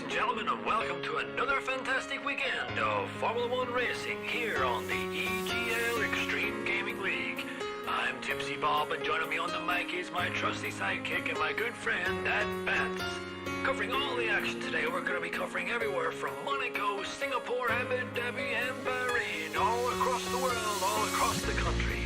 and gentlemen, and welcome to another fantastic weekend of Formula One racing here on the EGL Extreme Gaming League. I'm Tipsy Bob, and joining me on the mic is my trusty sidekick and my good friend, Dad Bance. Covering all the action today, we're going to be covering everywhere from Monaco, Singapore, Abu Dhabi, and Bahrain, all across the world, all across the country.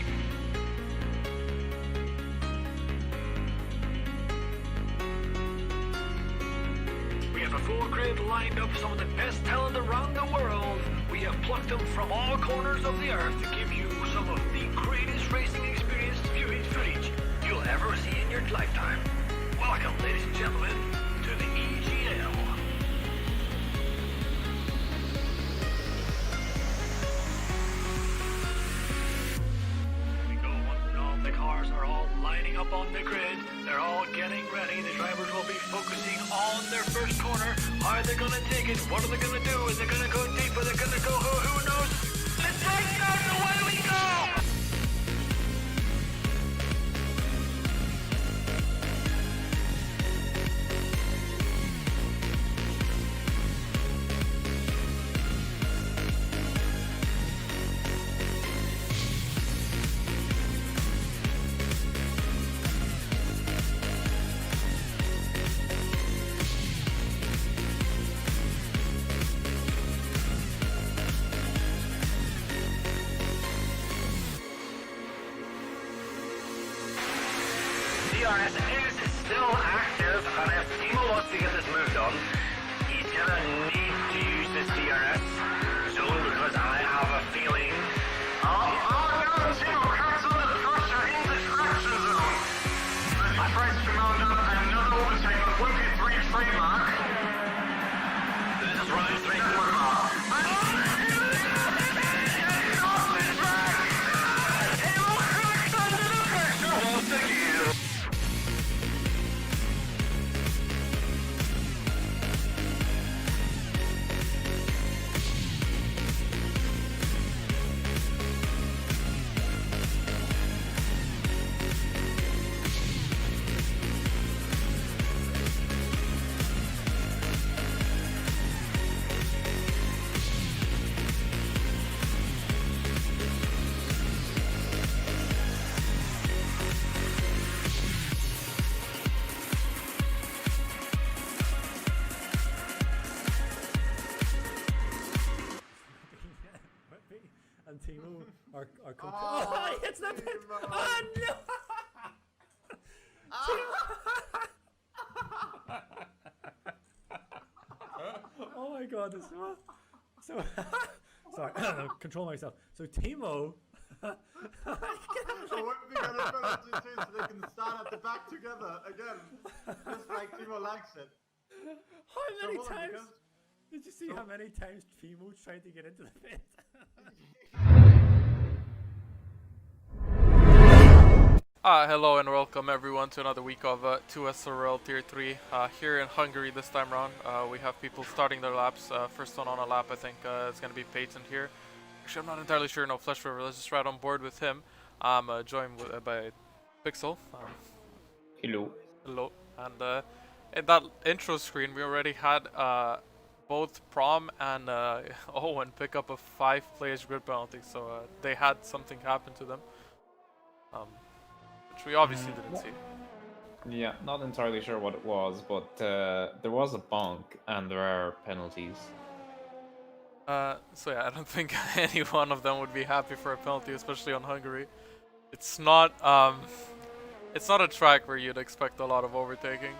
A full grid lined up some of the best talent around the world. We have plucked them from all corners of the earth to give you some of the greatest racing experience viewing footage you'll ever see in your lifetime. Welcome, ladies and gentlemen, to the EGL. We go once all the cars are all lining up on the grid. They're all getting ready. The drivers will be focusing on their first corner. Are they going to take it? What are they going to do? Is it going to go deep? Are they going to go? Who knows? Let's take it out. Away we go! DRS is still active, and if Timo wants to get this moved on, he's gonna need to use this DRS zone because I have a feeling. Oh no, Timo comes under the pressure in the traction zone. The Prix to mount up another overtake on 23 frame mark. This is round 3. And Timo are oh, it's not pit. Oh no! Oh my god, this so sorry, control myself. So Timo I wouldn't be going to penalty too, so they can stand at the back together again, just like Timo likes it. How many times? Did you see how many times Timo tried to get into the pit? Hello and welcome everyone to another week of 2SRL Tier 3 here in Hungary this time around. We have people starting their laps. First one on a lap I think is going to be Peyton here. Actually I'm not entirely sure, no, Flesh River, let's just ride on board with him. I'm joined by Pixel. Hello. Hello. And in that intro screen we already had both Prom and Owen pick up a 5-place grid penalty, so they had something happen to them. Which we obviously didn't see. Yeah, not entirely sure what it was, but there was a bonk and there are penalties. So yeah, I don't think any one of them would be happy for a penalty, especially on Hungary. It's not a track where you'd expect a lot of overtaking.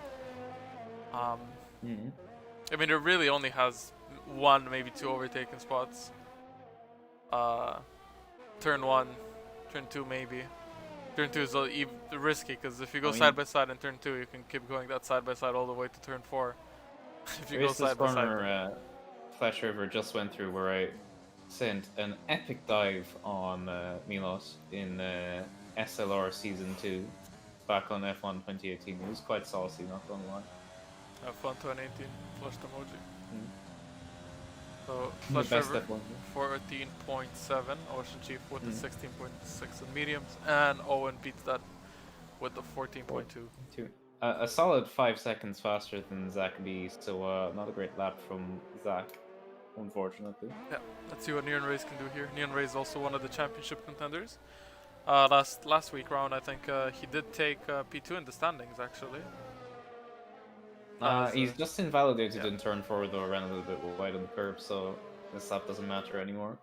I mean, it really only has one, maybe two overtaking spots. Turn 1, turn 2 maybe. Turn 2 is even risky because if you go side by side in turn 2, you can keep going that side by side all the way to turn 4. If you go side by side. Flash River just went through where I sent an epic dive on Milos in SLR Season 2 back on F1 2018. It was quite saucy, not gonna lie. F1 2018, flushed emoji. So Flash River 14.7, Ocean Chief with the 16.6 in mediums, and Owen beats that with the 14.2. A solid 5 seconds faster than Zach B, so not a great lap from Zach, unfortunately. Yeah, let's see what Neon Rays can do here. Neon Rays is also one of the championship contenders. Last week round, I think he did take P2 in the standings actually. He's just invalidated yeah. in turn 4 though, ran a little bit wide on the curb, so this lap doesn't matter anymore.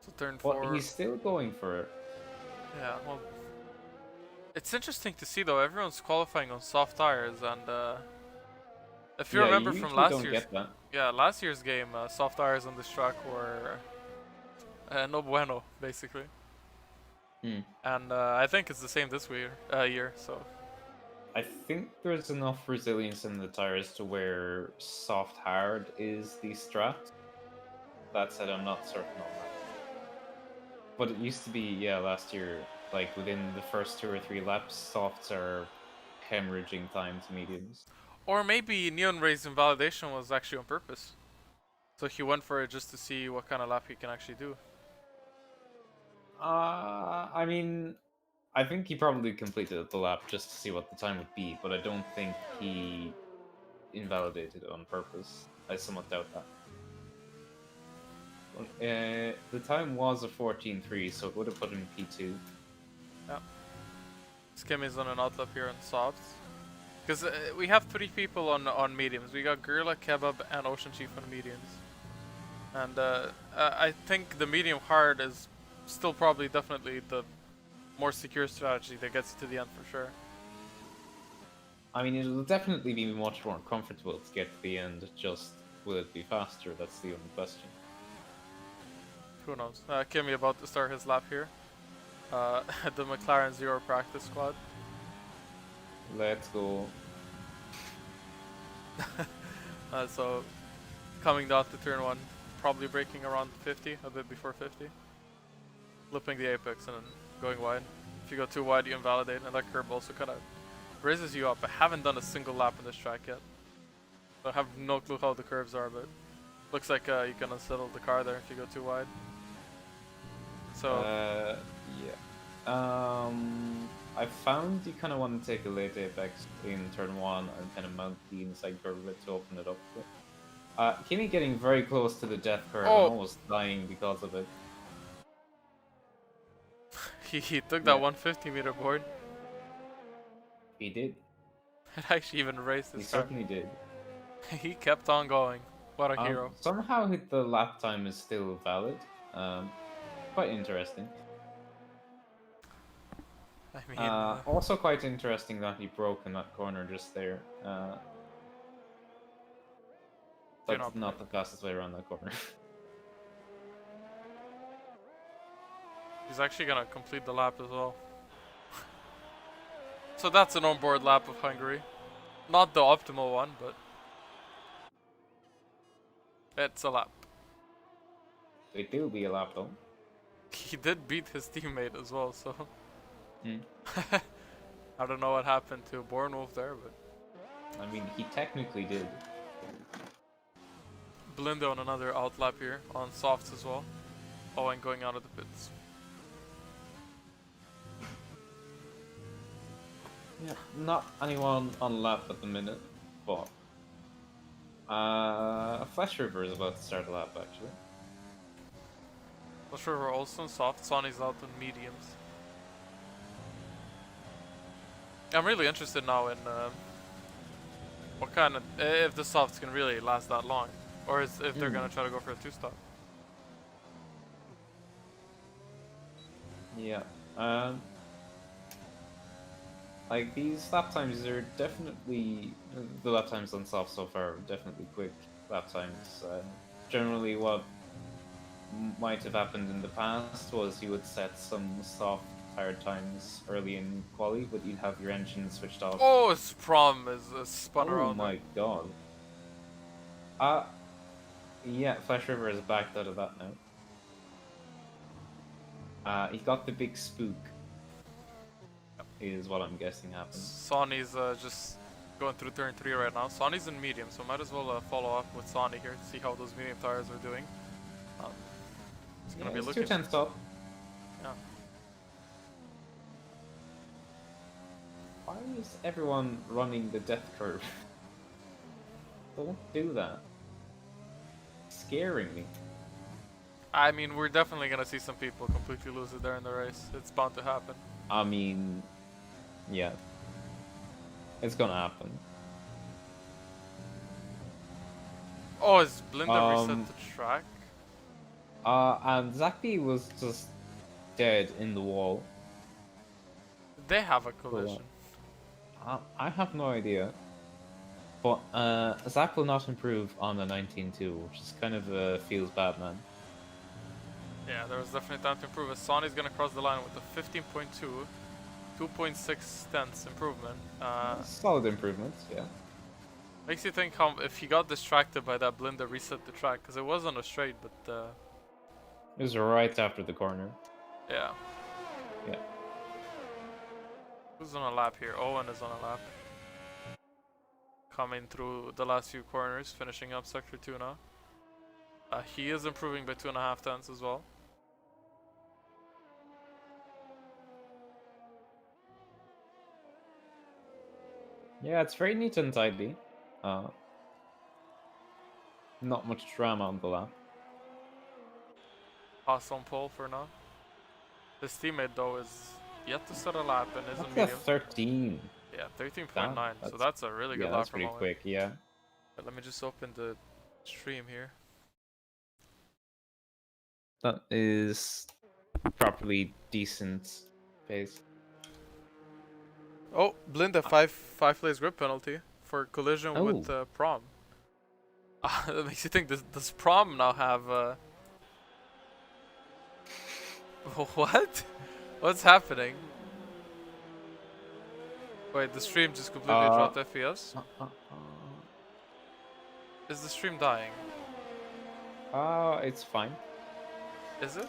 So turn But 4. he's still going for it. Yeah, well, it's interesting to see though. Everyone's qualifying on soft tires, and if you remember you from usually last don't year's, get that. yeah, last year's game, soft tires on this track were no bueno, basically. And I think it's the same this year. So I think there's enough resilience in the tires to where soft hard is the strat. That said, I'm not certain on that. But it used to be, yeah, last year, like within the first 2 or 3 laps, softs are hemorrhaging time to mediums. or maybe Neon Ray's invalidation was actually on purpose. So he went for it just to see what kind of lap he can actually do. I mean, I think he probably completed the lap just to see what the time would be, but I don't think he invalidated it on purpose. I somewhat doubt that. The time was a 14.3, so it would have put him in P2. Yeah. Skimmy's on an outlap here on softs. Because we have 3 people on mediums. We got Gorilla, Kebab, and Ocean Chief on mediums. And I think the medium hard is still probably definitely the more secure strategy that gets you to the end for sure. I mean, it'll definitely be much more comfortable to get to the end, just will it be faster? That's the only question. Who knows? Kimmy about to start his lap here. The McLaren Zero practice squad. Let's go. So coming down to turn 1, probably braking around 50, a bit before 50. Flipping the apex and then going wide. If you go too wide, you invalidate, and that curb also kind of raises you up. I haven't done a single lap in this track yet. So I have no clue how the curves are, but looks like you can unsettle the car there if you go too wide. So yeah. I found you kind of want to take a late apex in turn 1 and kind of mount the inside curve a bit to open it up. Kimmy getting very close to the death curve and almost dying because of it. he took that 150 meter board. He did. It actually even raced his car. He certainly did. He kept on going. What a hero. Somehow the lap time is still valid. Quite interesting. I mean, also quite interesting that he broke in that corner just there. That's not the fastest way around that corner. he's actually gonna complete the lap as well. So that's an onboard lap of Hungary. Not the optimal one, but it's a lap. It will be a lap though. He did beat his teammate as well, so I don't know what happened to Bornwolf there, but I mean, he technically did. Blindo on another outlap here on softs as well. Oh, and going out of the pits. Yeah, not anyone on lap at the minute, but Flash River is about to start a lap actually. Not sure we're also on soft. Sonny's out on mediums. I'm really interested now in what kind of if the softs can really last that long, or if they're gonna try to go for a 2-stop. Yeah. Like these lap times are definitely the lap times on soft so far are definitely quick lap times. Generally, what might have happened in the past was you would set some soft tire times early in quali, but you'd have your engine switched off. Oh, his prom is spun around. Oh my god. Yeah, Flash River is backed out of that now. He got the big spook. Is what I'm guessing happened. Sonny's just going through turn 3 right now. Sonny's in medium, so might as well follow up with Sonny here to see how those medium tires are doing. It's gonna be looking. 210 stop. Yeah. Why is everyone running the death curve? Don't do that. Scaring me. I mean, we're definitely gonna see some people completely lose it there in the race. It's bound to happen. I mean, yeah. It's gonna happen. Oh, is Blinda reset Um, the track? And Zaki was just dead in the wall. They have a collision. I have no idea. But Zach will not improve on the 19.2, which is kind of feels bad, man. Yeah, there was definitely time to improve. Sonny's gonna cross the line with a 15.2, 2.6 tenths improvement. Solid improvements, yeah. Makes you think how if he got distracted by that Blinda reset the track, because it was on a straight, but It was right after the corner. yeah. Yeah. Who's on a lap here? Owen is on a lap. Coming through the last few corners, finishing up sector 2 now. He is improving by 2.5 tenths as well. Yeah, it's very neat and tidy. Not much drama on the lap. Pass on pole for now. His teammate though is yet to set a lap and is That's in a medium. 13. Yeah, 13.9. So That's- that's a really good Yeah, lap that's from pretty Owen. quick, yeah. But let me just open the stream here. That is properly decent pace. Oh, Blinda, five place grip penalty for collision with Prom. That makes you think, does Prom now have what? What's happening? Wait, the stream just completely dropped FPS? Is the stream dying? It's fine. Is it?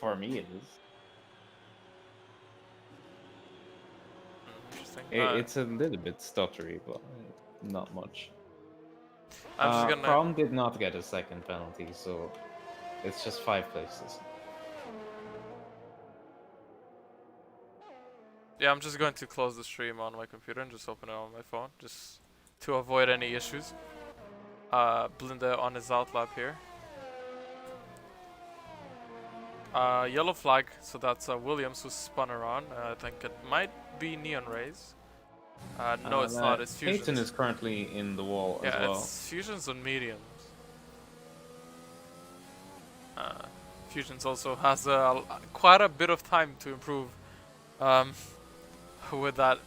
For me, it is. Interesting. It's a little bit stuttery, but not much. I'm just gonna... Prom did not get a second penalty, so it's just 5 places. Yeah, I'm just going to close the stream on my computer and just open it on my phone, just to avoid any issues. Blinda on his out lap here. Yellow flag, so that's Williams who spun around. I think it might be Neon Rays. No, it's not. It's Fusions. Peyton is currently in the wall as well. Yeah, it's Fusions on mediums. Fusions also has quite a bit of time to improve. With that,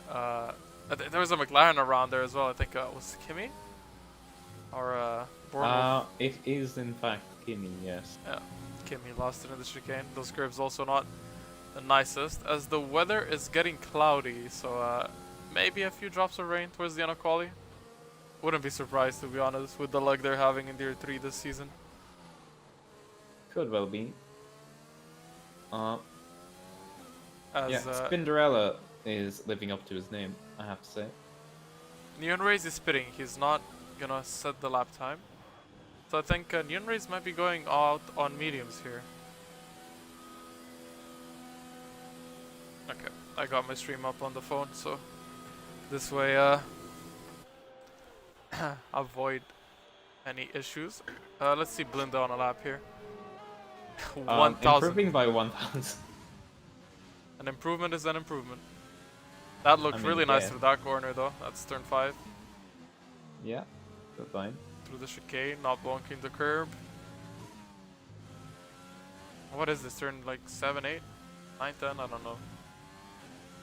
there was a McLaren around there as well. I think was it Kimi or Bournemouth? It is in fact Kimi, yes. Yeah, Kimi lost it in the chicane. Those curves also not the nicest, as the weather is getting cloudy. So maybe a few drops of rain towards the end of quali. Wouldn't be surprised, to be honest, with the luck they're having in Tier 3 this season. Could well be. As, yeah, Spinderella is living up to his name, I have to say. Neon Rays is spitting. He's not gonna set the lap time. So I think Neon Rays might be going out on mediums here. Okay, I got my stream up on the phone, so this way avoid any issues. Let's see Blinda on a lap here. 1,000. Improving by 1,000. An improvement is an improvement. That looked really nice through that corner though. That's turn 5. Yeah, that's fine. Through the chicane, not bonking the curb. What is this turn, like 7, 8, 9, 10? I don't know.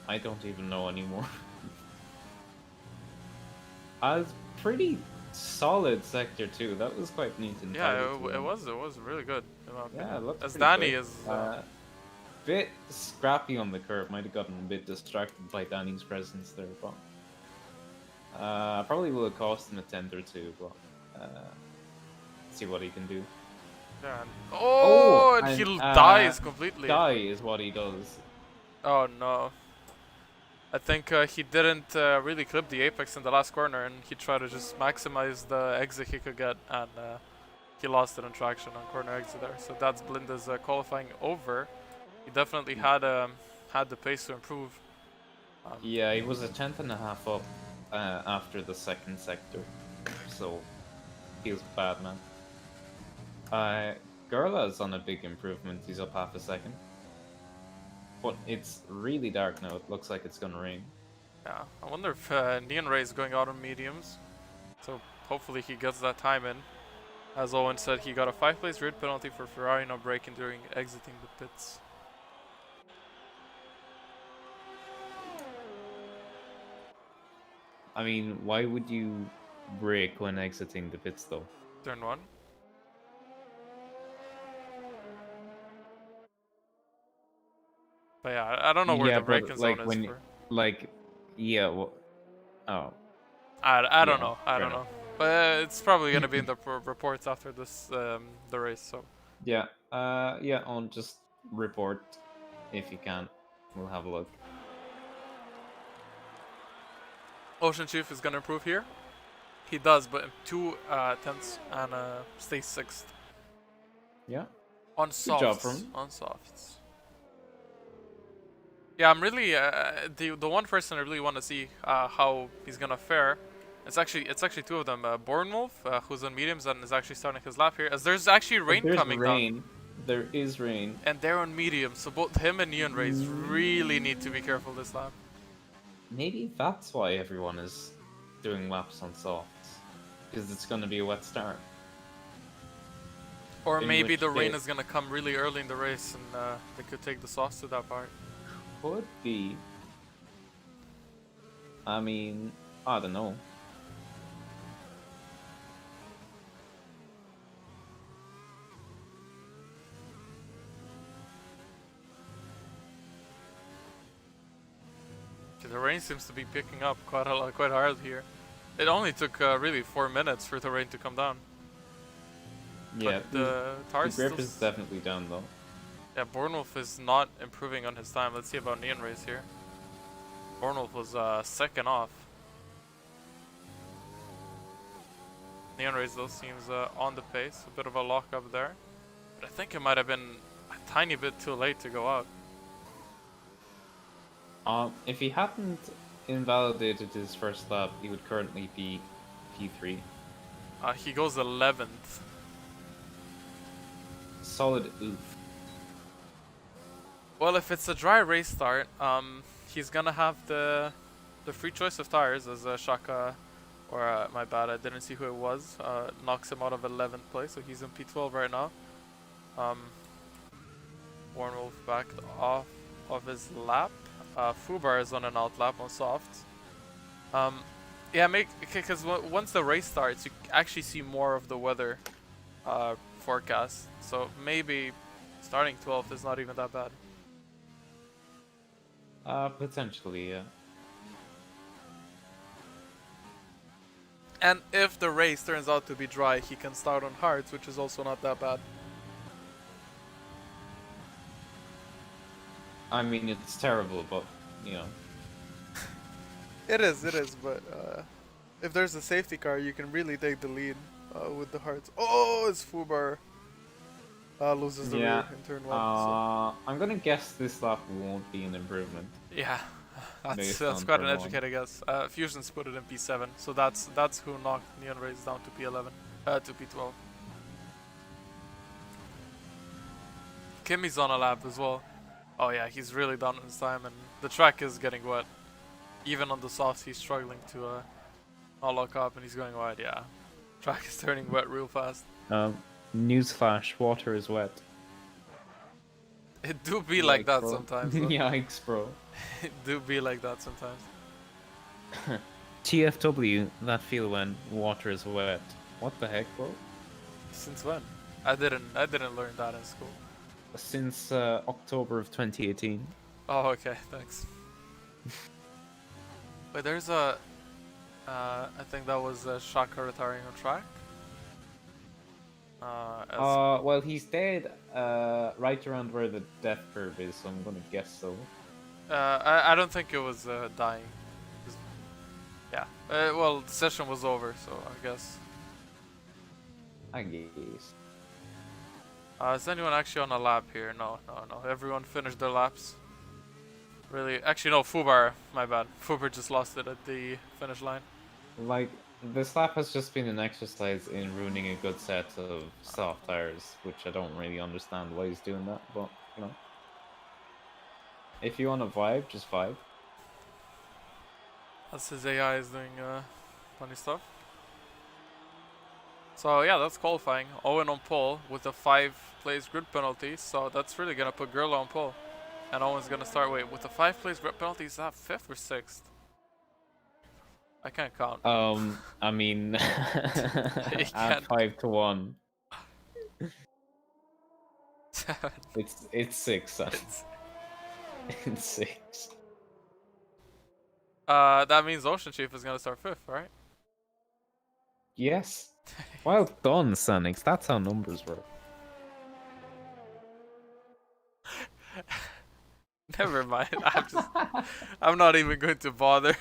I don't even know anymore. It's pretty solid sector 2. That was quite neat and Yeah, tidy it was really good. Yeah, it looks as pretty Danny good. is Bit scrappy on the curve. Might have gotten a bit distracted by Danny's presence there, but probably will have cost him a tenth or two. But see what he can do. yeah. And he and, dies completely. Die is what he does. Oh no. I think he didn't really clip the apex in the last corner, and he tried to just maximize the exit he could get, and he lost it in traction on corner exit there. So that's Blinda's qualifying over. He definitely had the pace to improve. Yeah, he was a tenth and a half up after the second sector, so feels bad, man. Gerla's on a big improvement. He's up half a second, but it's really dark now. It looks like it's gonna rain. Yeah, I wonder if Neon Ray is going out on mediums, so hopefully he gets that time in. As Owen said, he got a 5-place grid penalty for Ferrari not braking during exiting the pits. I mean, why would you brake when exiting the pits, though? Turn 1. But yeah, I don't know where Yeah, the braking but like zone is when, for. like, yeah, well, oh, I don't yeah, know. I fair don't enough. know. But it's probably gonna be in the reports after this the race. So Yeah, yeah, I'll just report if you can. We'll have a look. Ocean Chief is gonna improve here. He does, but 2 tenths and stays 6th Yeah, on good job from softs. him. On softs. Yeah, I'm really the one person I really want to see how he's gonna fare. It's actually 2 of them. Bornwolf, who's on mediums and is actually starting his lap here. As there's actually rain There's coming rain. down, There is rain. and they're on mediums, so both him and Neon Rays really need to be careful this lap. Maybe that's why everyone is doing laps on softs, because it's going to be a wet start. Or In maybe which the rain case- is gonna come really early in the race, and they could take the sauce to that part. Could be. I mean, I don't know. The rain seems to be picking up quite hard here. It only took really 4 minutes for the rain to come down. Yeah, But the tires grip still is definitely down though. Yeah, Bornwolf is not improving on his time. Let's see about Neon Rays here. Bornwolf was second off. Neon Rays though seems on the pace. A bit of a lock up there. But I think it might have been a tiny bit too late to go out. If he hadn't invalidated his first lap, he would currently be P3. He goes 11th. Solid oof. Well, if it's a dry race start, he's gonna have the free choice of tires as Shaka, or my bad, I didn't see who it was, knocks him out of 11th place, so he's in P12 right now. Warnwolf backed off of his lap. Fubar is on an out lap on soft. Yeah, because once the race starts, you actually see more of the weather forecast. So maybe starting 12th is not even that bad. Potentially, yeah. And if the race turns out to be dry, he can start on hards, which is also not that bad. I mean, it's terrible, but, you know. It is, but if there's a safety car, you can really take the lead with the hards. Oh, it's Fubar. Loses the rear in turn 1. So. I'm gonna guess this lap won't be an improvement. Yeah, that's Based quite on an turn one. educated guess. Fusion's put it in P7, so that's who knocked Neon Rays down to P11, to P12. Kimmy's on a lap as well. Oh yeah, he's really down on his time, and the track is getting wet. Even on the softs, he's struggling to not lock up, and he's going wide. Yeah, track is turning wet real fast. Newsflash: water is wet. It do be like that bro. sometimes. Though. Yikes, bro. It do be like that sometimes. TFW, that feel when water is wet. What the heck, bro? Since when? I didn't learn that in school. Since October of 2018. Oh, okay, thanks. Wait, there's a... I think that was Shaka retiring on track. Well, he's dead right around where the death curve is, so I'm gonna guess so. I don't think it was dying. Yeah. Well, the session was over, so I guess. I guess. Is anyone actually on a lap here? No. Everyone finished their laps. Really, actually no, Fubar, my bad. Fubar just lost it at the finish line. Like, this lap has just been an exercise in ruining a good set of soft tires, which I don't really understand why he's doing that, but, you know. If you want to vibe, just vibe. As his AI is doing funny stuff. So yeah, that's qualifying. Owen on pole with a 5-place grid penalty, so that's really gonna put Gurla on pole. And Owen's gonna start, wait, with a 5-place grid penalty, is that 5th or 6th? I can't count. I mean, You add can't. 5 to 1. 7. It's 6, son. It's, It's 6. that means Ocean Chief is gonna start 5th, right? Yes. Well done, Sanix. That's how numbers work. Never mind. I'm not even going to bother.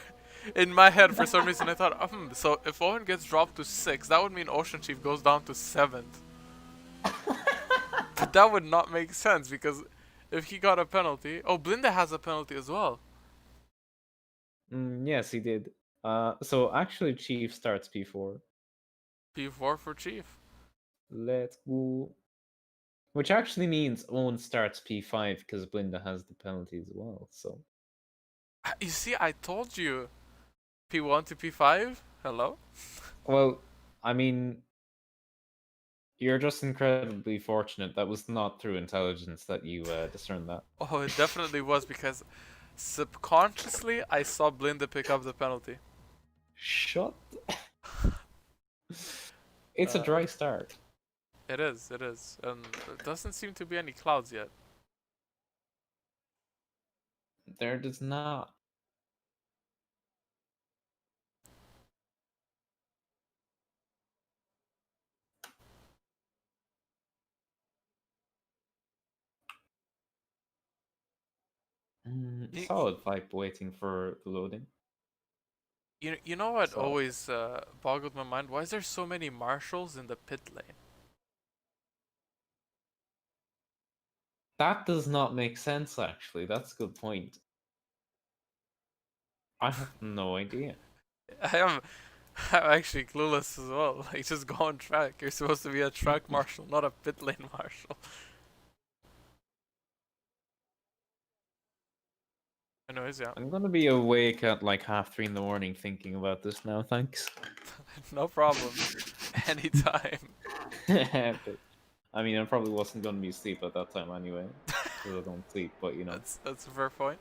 In my head, for some reason, I thought, so if Owen gets dropped to 6, that would mean Ocean Chief goes down to 7th. But that would not make sense because if he got a penalty, oh, Blinda has a penalty as well. Yes, he did. So actually, Chief starts P4. P4 for Chief. Let's go. Which actually means Owen starts P5 because Blinda has the penalty as well. So You see, I told you. P1 to P5? Hello? well, I mean, you're just incredibly fortunate. That was not through intelligence that you discerned that. Oh, it definitely was because subconsciously I saw Blinda pick up the penalty. Shut. It's a dry start. It is, it is. And there doesn't seem to be any clouds yet. There does not. Solid vibe waiting for the loading. You know what So- always boggled my mind? Why is there so many marshals in the pit lane? That does not make sense, actually. That's a good point. I have no idea. I'm actually clueless as well. Like, just go on track. You're supposed to be a track marshal, not a pit lane marshal. Anyways, yeah. I'm gonna be awake at like 3:30 in the morning thinking about this now, thanks. No problem. Anytime. I mean, I probably wasn't gonna be asleep at that time anyway, because I don't sleep, but you know. That's a fair point.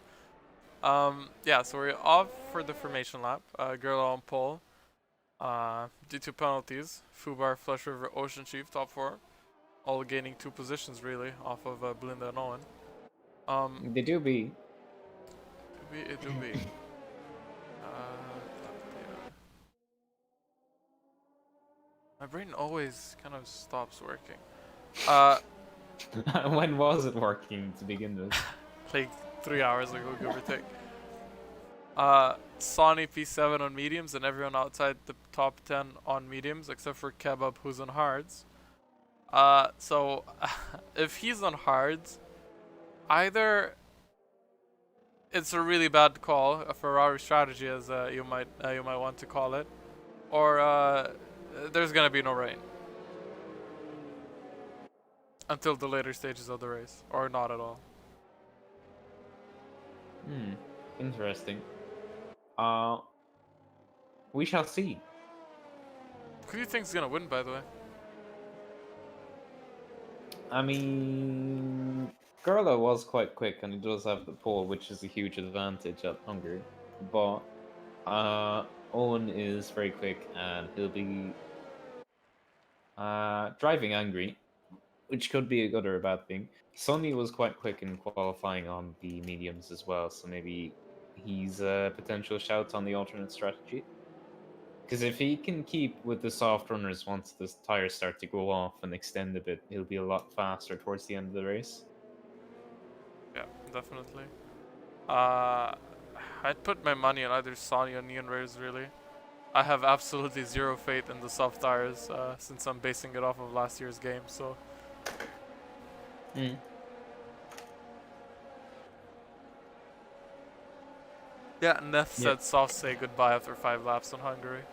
Yeah, so we're off for the formation lap. Gurla on pole. Due to penalties, Fubar, Flesh River, Ocean Chief, top 4. All gaining 2 positions really off of Blinda and Owen. They do be. It do be. My brain always kind of stops working. When was it working to begin with? Like 3 hours ago, give or take. Sonny P7 on mediums and everyone outside the top 10 on mediums except for Kebab who's on hards. So if he's on hards, either it's a really bad call, a Ferrari strategy as you might want to call it, or there's gonna be no rain until the later stages of the race, or not at all. Interesting. We shall see. Who do you think's gonna win, by the way? I mean, Gurla was quite quick, and he does have the pole, which is a huge advantage at Hungary. But Owen is very quick, and he'll be driving angry, which could be a good or a bad thing. Sonny was quite quick in qualifying on the mediums as well, so maybe he's a potential shout on the alternate strategy. Because if he can keep with the soft runners once the tires start to go off and extend a bit, he'll be a lot faster towards the end of the race. Yeah, definitely. I'd put my money on either Sonny or Neon Rares, really. I have absolutely zero faith in the soft tires since I'm basing it off of last year's game, so... Yeah, Neff Yeah. said soft say goodbye after 5 laps on Hungary.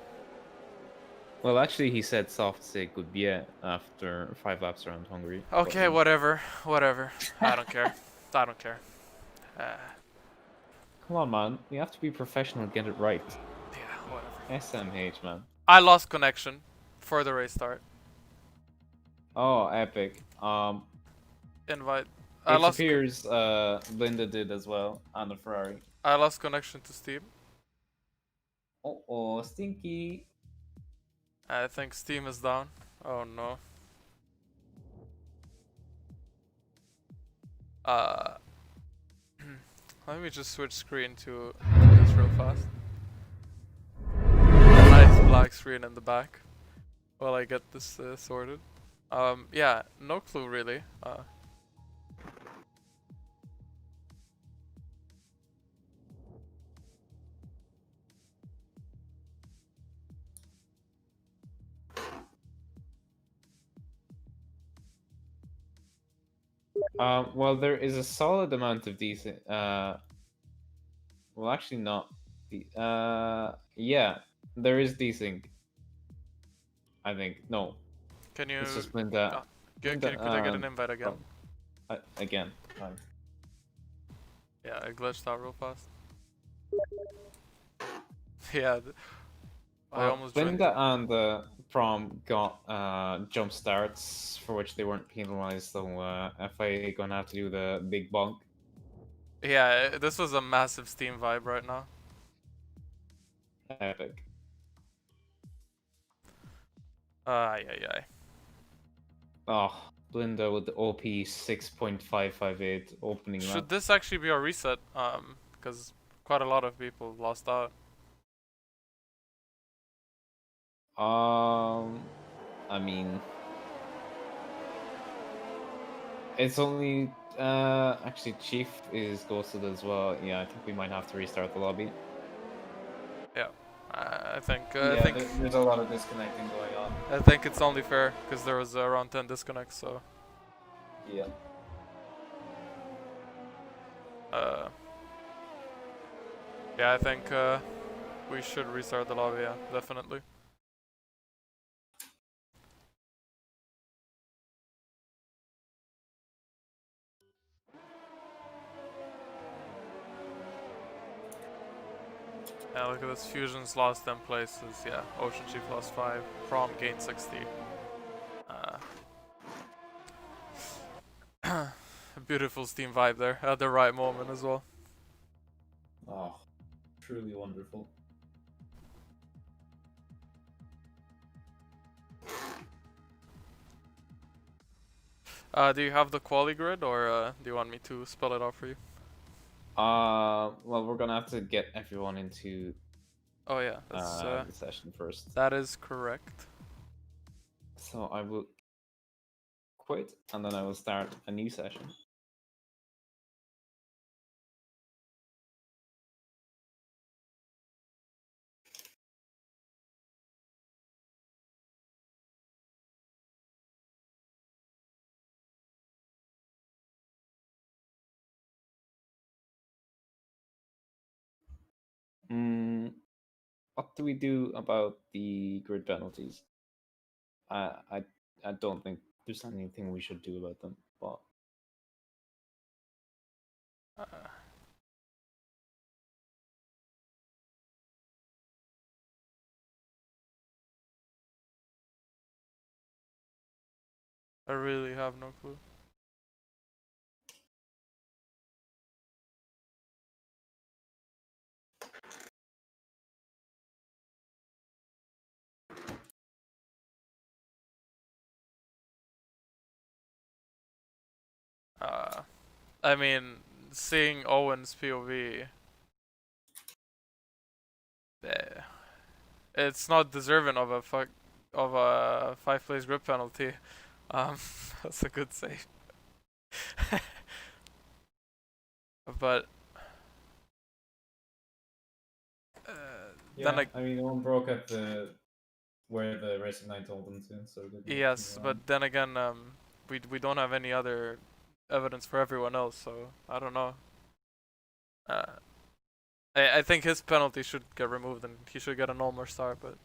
Well, actually, he said soft say goodbye after 5 laps around Hungary. but, Okay, whatever. Whatever. I don't care. I don't care. Come on, man. You have to be professional and get it right. Yeah, whatever. SMH, man. I lost connection for the race start. Oh, epic. Invite. It appears Linda did as well on the Ferrari. I lost connection to Steam. Oh, stinky. I think Steam is down. Oh no. Let me just switch screen to this real fast. A nice black screen in the back while I get this sorted. Yeah, no clue really. Well, there is a solid amount of decent. Well, actually, not. Yeah, there is desync. I think no. Can you? It's just Linda. Could I get an invite again? Again. Fine. Yeah, I glitched out real fast. Yeah, I almost joined. Linda and Prom got jump starts for which they weren't penalized, so FIA gonna have to do the big bunk. Yeah, this was a massive Steam vibe right now. Epic. Yeah. Oh, Linda with the OP 6.558 opening Should lap. this actually be a reset? Because quite a lot of people lost out. I mean, it's only actually Chief is ghosted as well. Yeah, I think we might have to restart the lobby. Yeah, I think. There's a lot of disconnecting going on. I think it's only fair because there was around 10 disconnects. So. Yeah. Yeah, I think we should restart the lobby. Yeah, definitely. Yeah, look at this. Fusion's lost 10 places. Yeah, Ocean Chief lost 5. Prom gained 60. Beautiful Steam vibe there at the right moment as well. Oh, truly wonderful. Do you have the quali grid, or do you want me to spell it out for you? Well, we're gonna have to get everyone into Oh yeah, that's, the session first. that is correct. So I will quit, and then I will start a new session. What do we do about the grid penalties? I don't think there's anything we should do about them, but I really have no clue. I mean, seeing Owen's POV, it's not deserving of a 5-place grip penalty. That's a good save. But then I mean, one broke at where the racing line told them to. So yes, but then again, we don't have any other evidence for everyone else, so I don't know. I think his penalty should get removed and he should get a normal start, but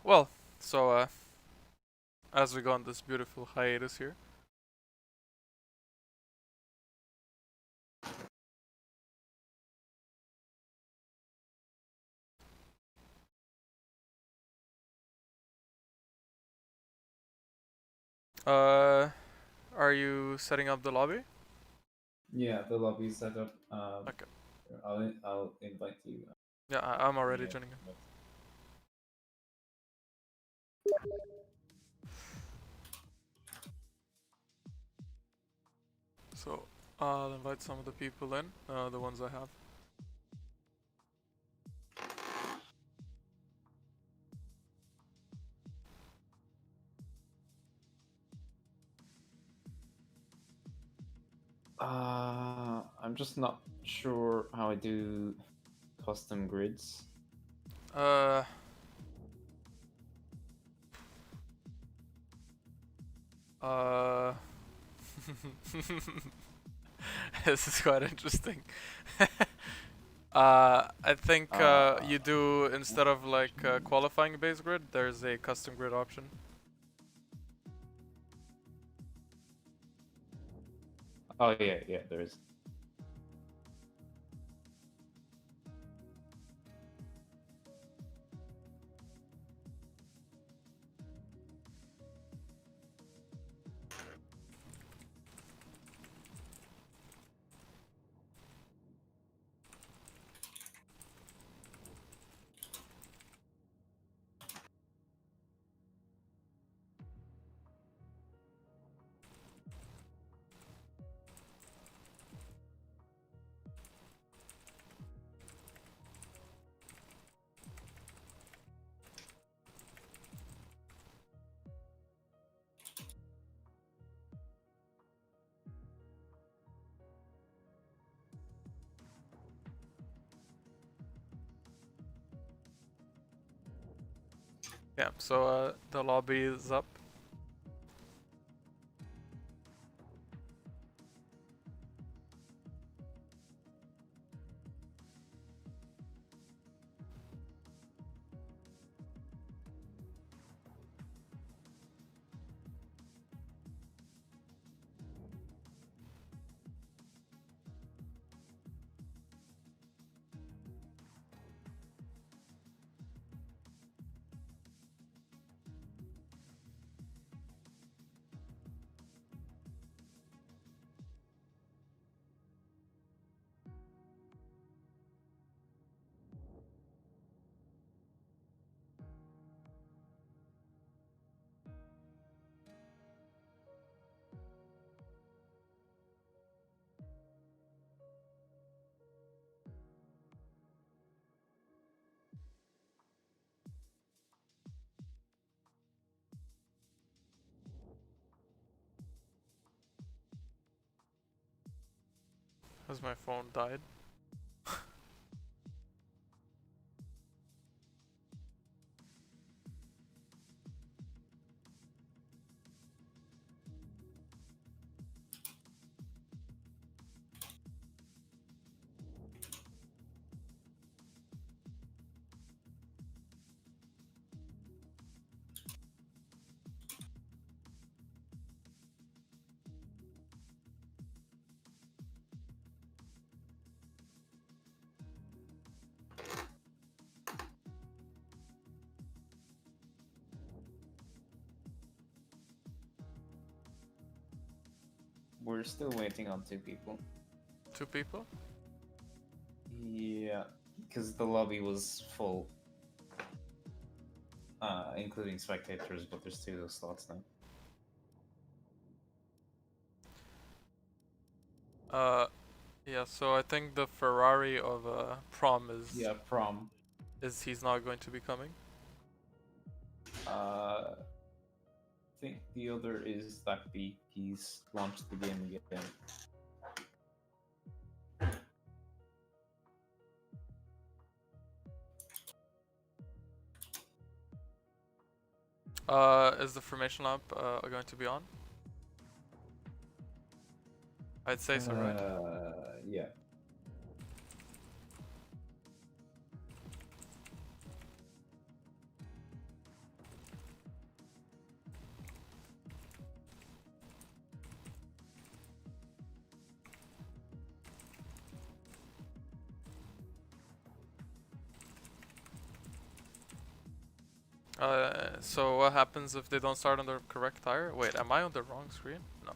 well, so as we go on this beautiful hiatus here. Are you setting up the lobby? Yeah, the lobby is set up. Okay. I'll invite you. Yeah, I'm already Yeah. joining in. So I'll invite some of the people in, the ones I have. I'm just not sure how I do custom grids. Uh, uh, this is quite interesting. I think you do, instead of like qualifying base grid, there's a custom grid option. Oh yeah, yeah, there is. Yeah, so the lobby is up. Has my phone died? We're still waiting on 2 people. 2 people? Yeah, because the lobby was full, including spectators, but there's 2 of those slots now. Yeah, so I think the Ferrari of Prom is Yeah, prom. he's not going to be coming. think the other is that B. He's launched the game again. Is the formation lamp going to be on? I'd say so, right? Yeah. So what happens if they don't start on the correct tire? Wait, am I on the wrong screen? No.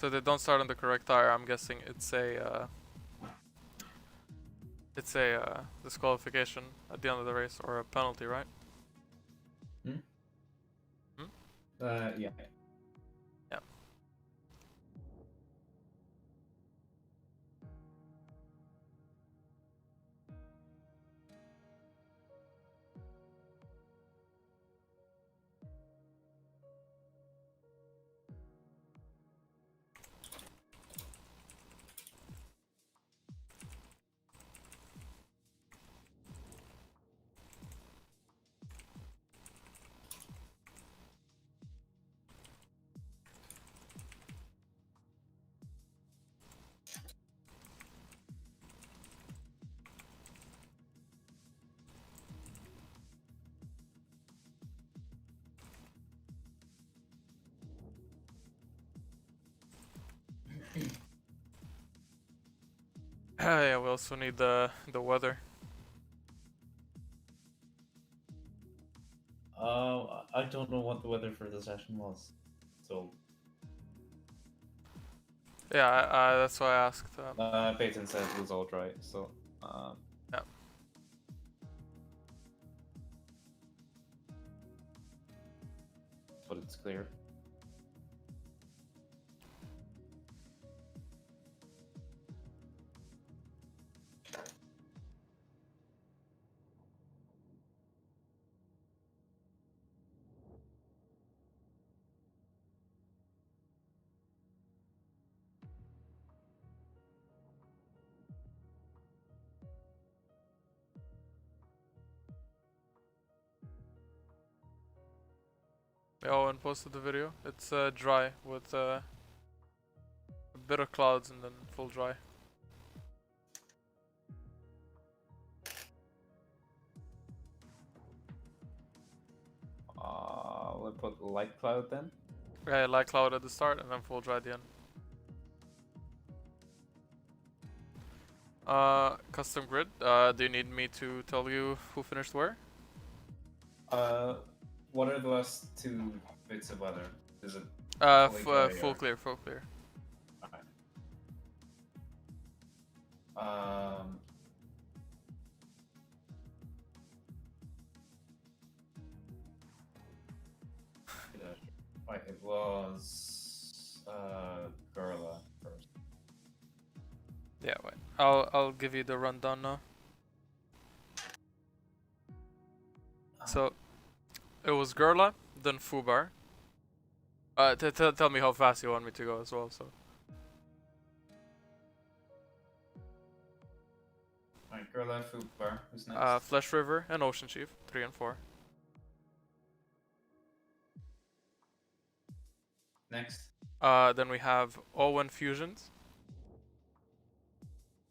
So they don't start on the correct tire. I'm guessing it's a disqualification at the end of the race or a penalty, right? Yeah. Yeah. Yeah, we also need the weather. I don't know what the weather for the session was, so Yeah, that's why I asked. Peyton said it was all dry, so Yeah. but it's clear. Owen posted the video. It's dry with a bit of clouds and then full dry. We'll put light cloud then. Yeah, light cloud at the start and then full dry at the end. Custom grid. Do you need me to tell you who finished where? What are the last two bits of weather? Is it fully dry Full or- clear, full clear. Alright. Right, it was Gurla first. Yeah, wait. I'll give you the rundown now. So it was Gurla, then Fubar. Tell me how fast you want me to go as well. So Alright, Gurla, Fubar, who's next? Flesh River and Ocean Chief, 3 and 4. Next. Then we have Owen Fusions,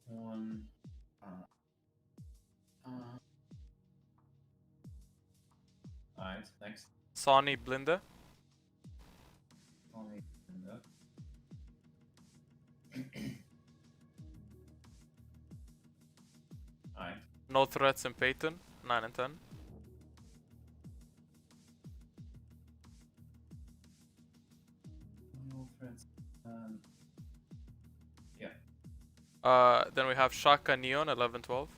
One. Alright, next. Sonny Blinde, Only Alright. No Threats and Peyton, 9 and 10. No friends. Yeah. Then we have Shaka Neon, 11 12.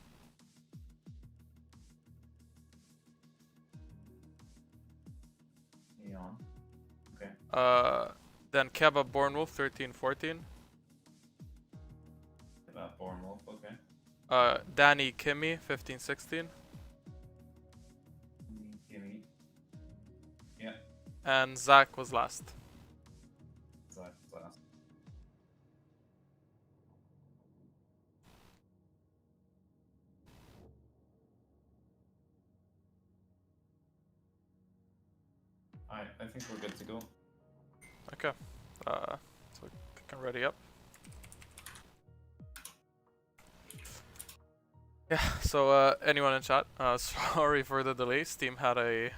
Neon. Okay. Then Kebab Bornwolf, 13 14. About Bornwolf, okay. Danny Kimmy, 15 16. Gimme. Yeah. and Zach was last. Alright, I think we're good to go. Okay, so we can ready up. Yeah, so anyone in chat, sorry for the delay. Steam had a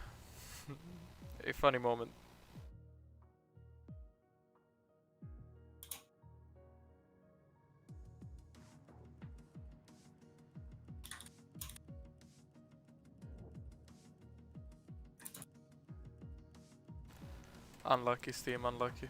a funny moment. Unlucky Steam, unlucky.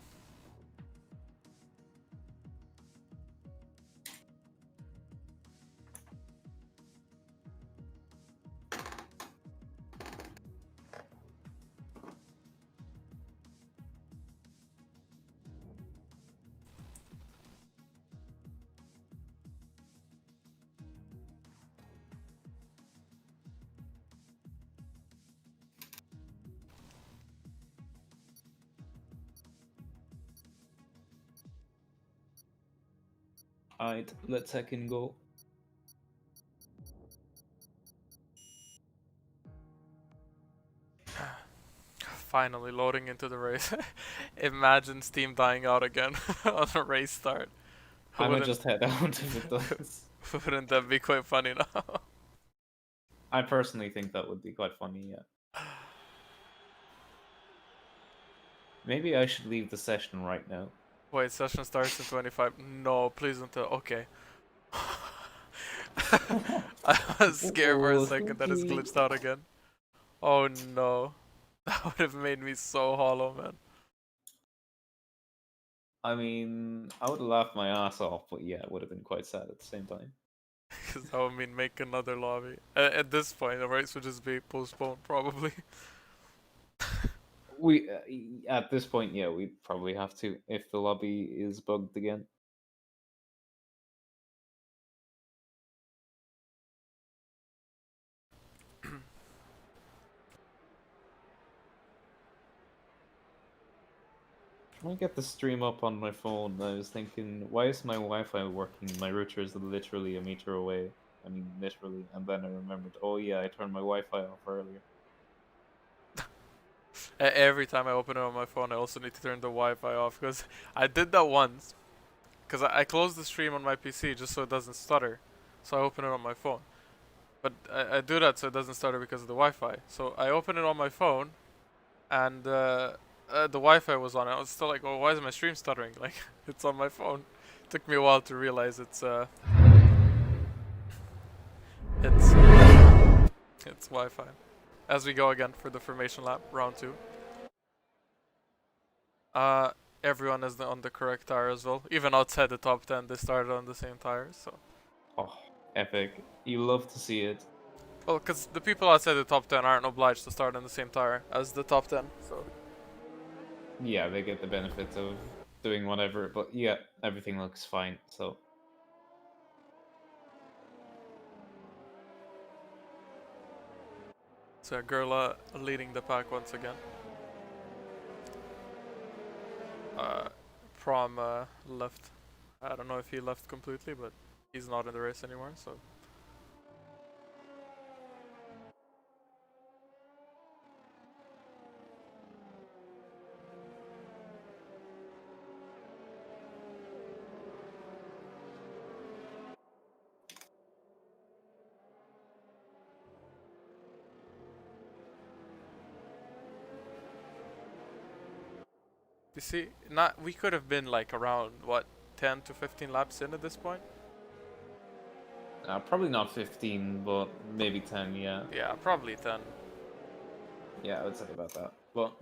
Alright, let's second go. Finally loading into the race. Imagine Steam dying out again on a race start. I might Wouldn't- just head out if it does. Wouldn't that be quite funny now? I personally think that would be quite funny, yeah. Maybe I should leave the session right now. Wait, session starts in 25. No, please don't tell. Okay. I was scared for a second that it's glitched out again. Oh no. That would have made me so hollow, man. I mean, I would have laughed my ass off, but yeah, it would have been quite sad at the same time. Because that would mean make another lobby. At this point, the race would just be postponed, probably. We at this point, yeah, we'd probably have to if the lobby is bugged again. Trying to get the stream up on my phone. I was thinking, why is my Wi-Fi working? My router is literally a meter away. I mean, literally. And then I remembered, oh yeah, I turned my Wi-Fi off earlier. Every time I open it on my phone, I also need to turn the Wi-Fi off. Because I did that once. Because I closed the stream on my PC just so it doesn't stutter. So I open it on my phone. But I do that so it doesn't stutter because of the Wi-Fi. So I open it on my phone. And the Wi-Fi was on. I was still like, oh, why is my stream stuttering? Like, it's on my phone. Took me a while to realize it's Wi-Fi. As we go again for the formation lap, round 2. Everyone is on the correct tire as well. Even outside the top 10, they started on the same tires. So, Oh, epic! You love to see it. well, because the people outside the top 10 aren't obliged to start on the same tire as the top 10. So, Yeah, they get the benefit of doing whatever. But yeah, everything looks fine. So. so Gurla leading the pack once again. Prom left. I don't know if he left completely, but he's not in the race anymore. So. You see, we could have been like around what 10 to 15 laps in at this point. Probably not 15, but maybe 10, yeah. Yeah, probably 10. Yeah, I would say about that. But,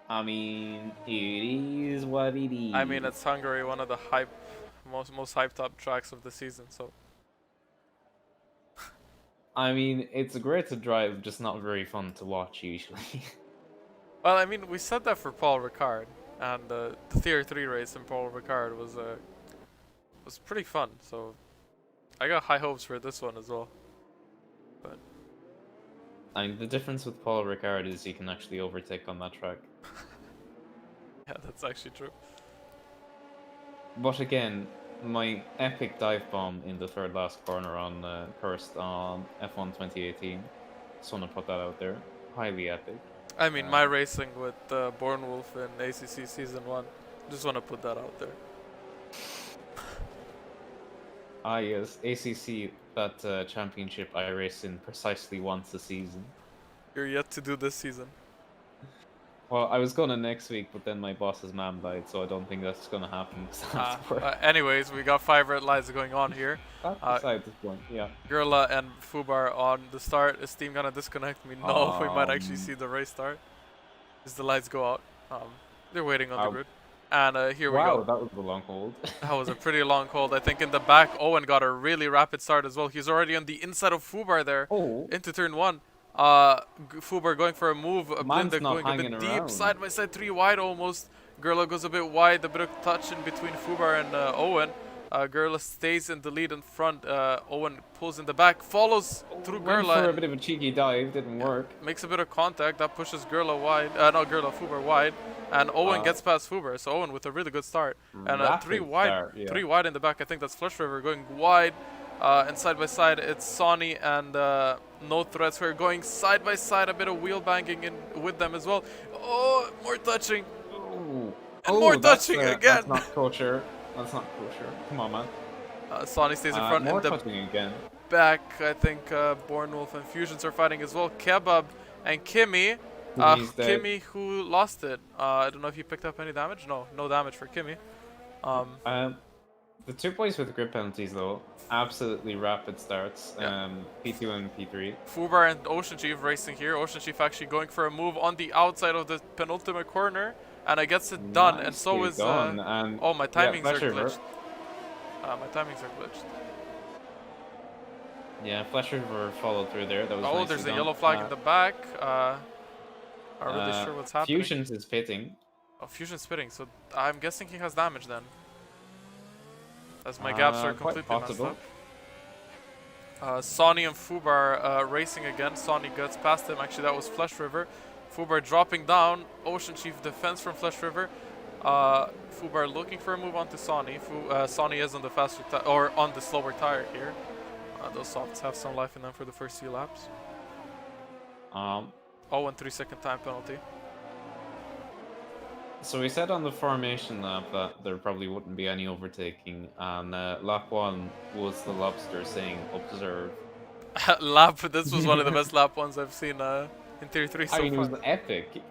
I mean, it is what it is. I mean, it's Hungary, one of the most hyped up tracks of the season. So. I mean, it's great to drive, just not very fun to watch usually. Well, I mean, we said that for Paul Ricard, and the Tier 3 race in Paul Ricard was pretty fun. So. I got high hopes for this one as well. But I mean, the difference with Paul Ricard is he can actually overtake on that track. Yeah, that's actually true. But again, my epic dive bomb in the third last corner on Cursed on F1 2018. Just want to put that out there. Highly epic. I mean, my racing with Born Wolf in ACC Season 1. Just want to put that out there. Ah yes, ACC, that championship I race in precisely once a season. You're yet to do this season. Well, I was gonna next week, but then my boss's mom died, so I don't think that's gonna happen. 'Cause I have to work. Anyways, we got 5 red lights going on here. That's beside this point, yeah. Gurla and Fubar on the start. Is Steam gonna disconnect me? No, we might actually see the race start. As the lights go out. They're waiting on the grid. And here we go. Wow, that was a long hold. That was a pretty long hold. I think in the back, Owen got a really rapid start as well. He's already on the inside of Fubar there. Oh. Into turn 1. Fubar going for a move. Blinda going a bit deep. around. Side by side, 3 wide almost. Gurla goes a bit wide. A bit of touch in between Fubar and Owen. Gurla stays in the lead in front. Owen pulls in the back. Follows through Went Gurla. for a bit of a cheeky dive, didn't work. Makes a bit of contact. That pushes Gurla wide. Not Gurla, Fubar wide. And Owen gets past Fubar. So Owen with a really good start. And 3 wide. Start, yeah. 3 wide in the back. I think that's Flush River going wide. And side by side, it's Sonny and No Threats who are going side by side. A bit of wheel banging in with them as well. Oh, more touching. Ooh. And more touching again. That's not kosher. That's not kosher. Come on, man. Sonny stays in front. More In the touching again. back, I think Born Wolf and Fusions are fighting as well. Kebab and Kimmy. Kimmy's dead. Kimmy who lost it. I don't know if he picked up any damage. No damage for Kimmy. The 2 boys with grip penalties though, absolutely rapid starts. P2 and P3. Fubar and Ocean Chief racing here. Ocean Chief actually going for a move on the outside of the penultimate corner, and I gets it done. And so is. Oh, my timings are glitched. My timings are glitched. Yeah, Flash River followed through there. That was Oh, nicely there's a done. yellow flag in the back. Not really sure what's happening. Fusions is pitting. Oh, Fusion's spitting, so I'm guessing he has damage then. As my gaps are quite completely messed possible. up. Sonny and Fubar racing again. Sonny gets past him. Actually, that was Flesh River. Fubar dropping down. Ocean Chief defense from Flesh River. Fubar looking for a move onto Sonny. Sonny is on the faster or on the slower tire here. Those softs have some life in them for the first few laps. Oh, and 3-second time penalty. So we said on the formation lap that there probably wouldn't be any overtaking, and lap 1 was the lobster saying observe. This was one of the best lap ones I've seen in Tier 3 so I mean, far. it was epic.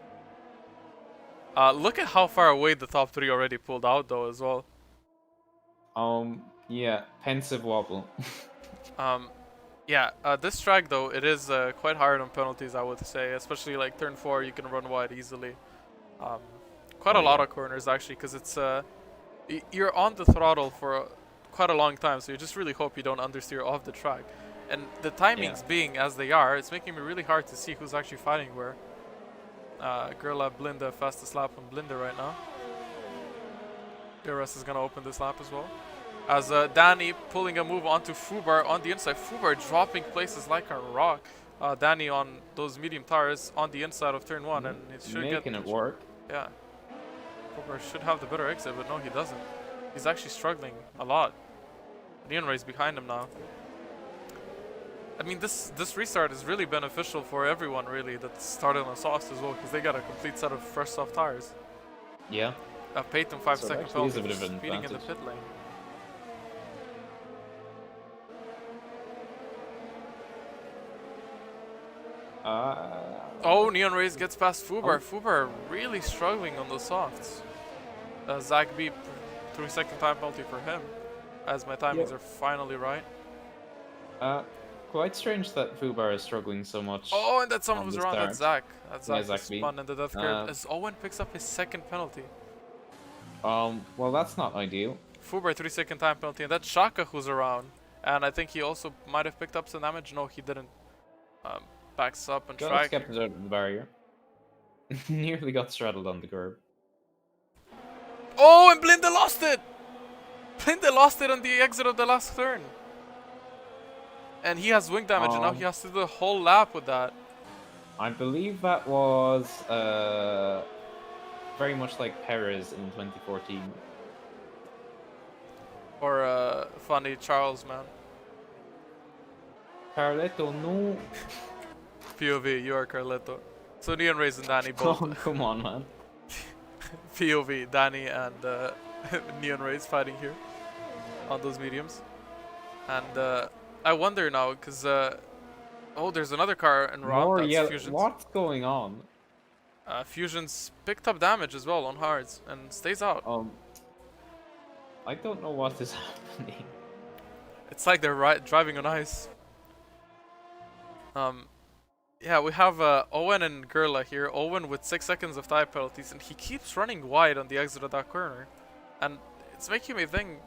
Look at how far away the top 3 already pulled out though as well. Yeah, pensive wobble. This track though, it is quite hard on penalties, I would say, especially like turn 4 you can run wide easily. Quite a lot of corners actually, because it's you're on the throttle for quite a long time, so you just really hope you don't understeer off the track. And the timings being as they are, it's making me really hard to see who's actually fighting where. Gurla, Blinda, fastest lap on Blinda right now. DRS is gonna open this lap as well. As Danny pulling a move onto Fubar on the inside. Fubar dropping places like a rock. Danny on those medium tires on the inside of turn 1, and it should Making it work. Yeah. Fubar should have the better exit, but no, he doesn't. He's actually struggling a lot. Neon Ray's behind him now. I mean, this restart is really beneficial for everyone, really, that started on softs as well, because they got a complete set of fresh soft tires. Yeah. Peyton 5-second actually is penalty a bit of for an speeding in the advantage. pit lane. Oh, Neon Rays gets past Fubar. Fubar really struggling on the softs. Zach Beep, 3-second time penalty for him, as my timings are finally right. Quite strange that Fubar is struggling so much. Oh, and that someone on was the around. start. That's Zach. That's Zach. Yeah, Zach Zach Beep. spun in the death curve as Owen picks up his 2nd penalty. Well, that's not ideal. Fubar 3-second time penalty, and that's Shaka who's around. And I think he also might have picked up some damage. No, he didn't. Backs up and Just track. kept it out of the barrier. Nearly got straddled on the curb. Oh, and Blinda lost it! Blinda lost it on the exit of the last turn. And he has wing damage, and now he has to do the whole lap with that. I believe that was very much like Perez in 2014. Or funny Charles, man. Carletto, no. POV, you are Carletto. So Neon Rays and Danny both. Oh, come on, man. POV, Danny and Neon Rays fighting here on those mediums. And I wonder now, because oh, there's another car in Rob. More That's yellow. Fusion's. What's going on? Fusion's picked up damage as well on hards and stays out. I don't know what is happening. It's like they're driving on ice. Yeah, we have Owen and Gerla here. Owen with 6 seconds of tire penalties, and he keeps running wide on the exit of that corner. And it's making me think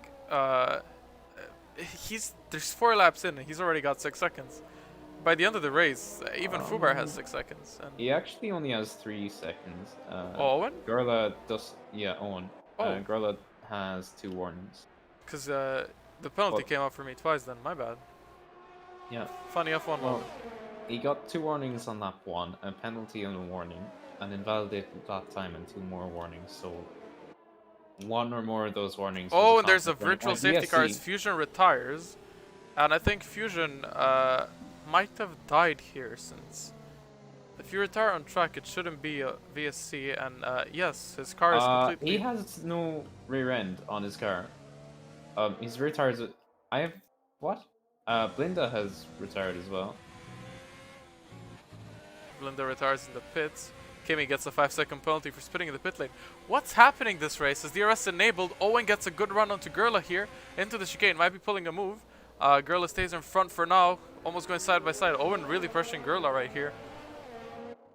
there's 4 laps in and he's already got 6 seconds. By the end of the race, even Fubar has 6 seconds. And He actually only has 3 seconds. Owen? Gerla does. Yeah, Owen. Oh. Gerla has 2 warnings. Because the penalty What? came up for me twice then, my bad. Yeah. Funny F1 Well, moment. he got 2 warnings on lap 1, a penalty and a warning, and invalidated that time and 2 more warnings. So 1 or more of those warnings. Oh, was and there's a conflict virtual warning. safety car as VSC. Fusion retires. And I think Fusion might have died here, since if you retire on track, it shouldn't be a VSC. And yes, his car is completely... He has no rear end on his car. His rear tires. I have what? Blinda has retired as well. Linda retires in the pits. Kimi gets a 5-second penalty for spitting in the pit lane. What's happening this race? Is DRS enabled? Owen gets a good run onto Gerla here into the chicane. Might be pulling a move. Gerla stays in front for now, almost going side by side. Owen really pressuring Gerla right here,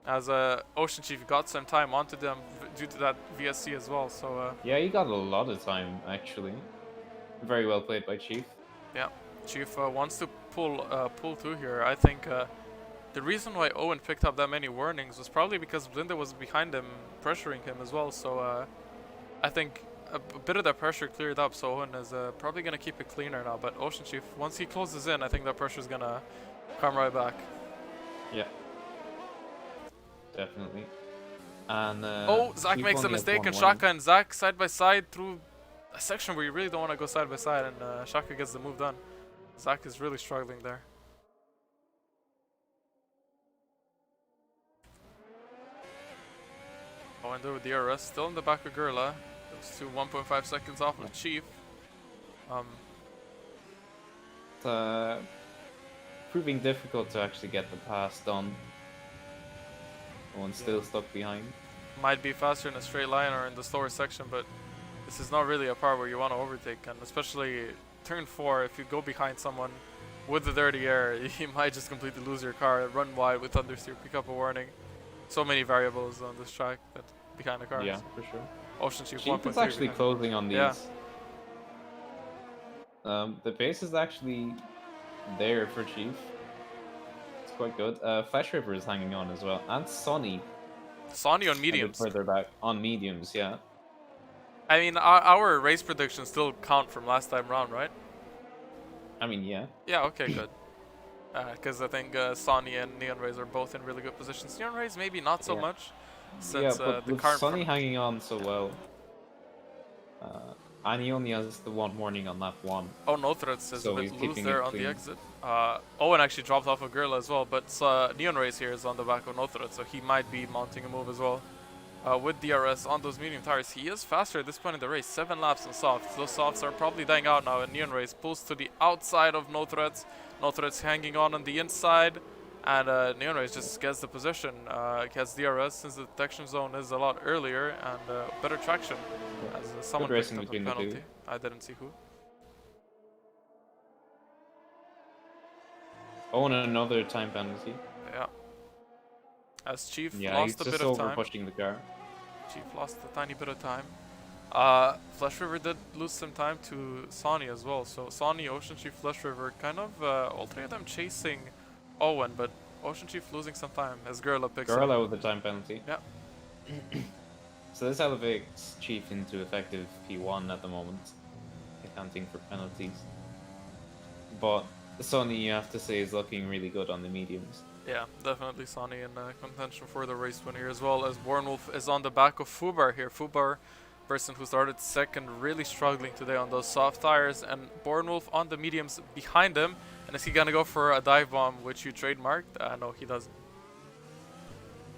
as Ocean Chief got some time onto them due to that VSC as well. So Yeah, he got a lot of time actually. Very well played by Chief. yeah, Chief wants to pull through here. I think the reason why Owen picked up that many warnings was probably because Blinda was behind him, pressuring him as well. So I think a bit of that pressure cleared up, so Owen is probably going to keep it cleaner now. But Ocean Chief, once he closes in, I think that pressure is going to come right back. Yeah. Definitely. And Oh, Zach Chief makes a only has mistake, 1 and warning. Shaka and Zach side by side through a section where you really don't want to go side by side, and Shaka gets the move done. Zach is really struggling there. Oh, and there with DRS, still in the back of Gerla. Those 2 1.5 seconds off of Chief. Proving difficult to actually get the pass done. One's still stuck behind. Might be faster in a straight line or in the slower section, but this is not really a part where you want to overtake, and especially turn 4, if you go behind someone with the dirty air, you might just completely lose your car, run wide with understeer, pick up a warning. So many variables on this track that behind the cars. Yeah, for sure. Ocean Chief Chief 1.3 is actually behind. closing on these. Yeah. The pace is actually there for Chief. It's quite good. Flash River is hanging on as well, and Sonny Sonny on a bit mediums. further back on mediums. Yeah. I mean, our race predictions still count from last time round, right? I mean, yeah. Yeah, okay, good. Because I think Sonny and Neon Rays are both in really good positions. Neon Rays maybe not so Yeah. much, Yeah, since but the with car in Sonny front- hanging on so well, and he only has the 1 warning on lap 1. Oh, no threats is So a he's bit loose keeping there it on the clean. exit. Owen actually dropped off a Gerla as well, but Neon Rays here is on the back of no threat, so he might be mounting a move as well. With DRS on those medium tires, he is faster at this point in the race. 7 laps on softs. Those softs are probably dying out now, and Neon Rays pulls to the outside of no threats. No threats hanging on the inside, and Neon Rays just gets the position. Gets DRS since the detection zone is a lot earlier and better traction. As someone picked racing up a between the two. penalty. I didn't see who. Oh, and another time penalty. Yeah. As Chief Yeah, lost he's a just bit of over time. pushing the car. Chief lost a tiny bit of time. Flash River did lose some time to Sonny as well. So Sonny, Ocean Chief, Flash River, kind of all 3 of them chasing Owen, but Ocean Chief losing some time as Gerla picks up. Gerla with the time penalty. Yeah. So this elevates Chief into effective P1 at the moment, accounting for penalties. But Sonny, you have to say, is looking really good on the mediums. Yeah, definitely Sonny in contention for the race win here, as well as Bornwolf is on the back of Fubar here. Fubar, person who started second, really struggling today on those soft tires, and Bornwolf on the mediums behind him. And is he gonna go for a dive bomb, which you trademarked? No, he doesn't.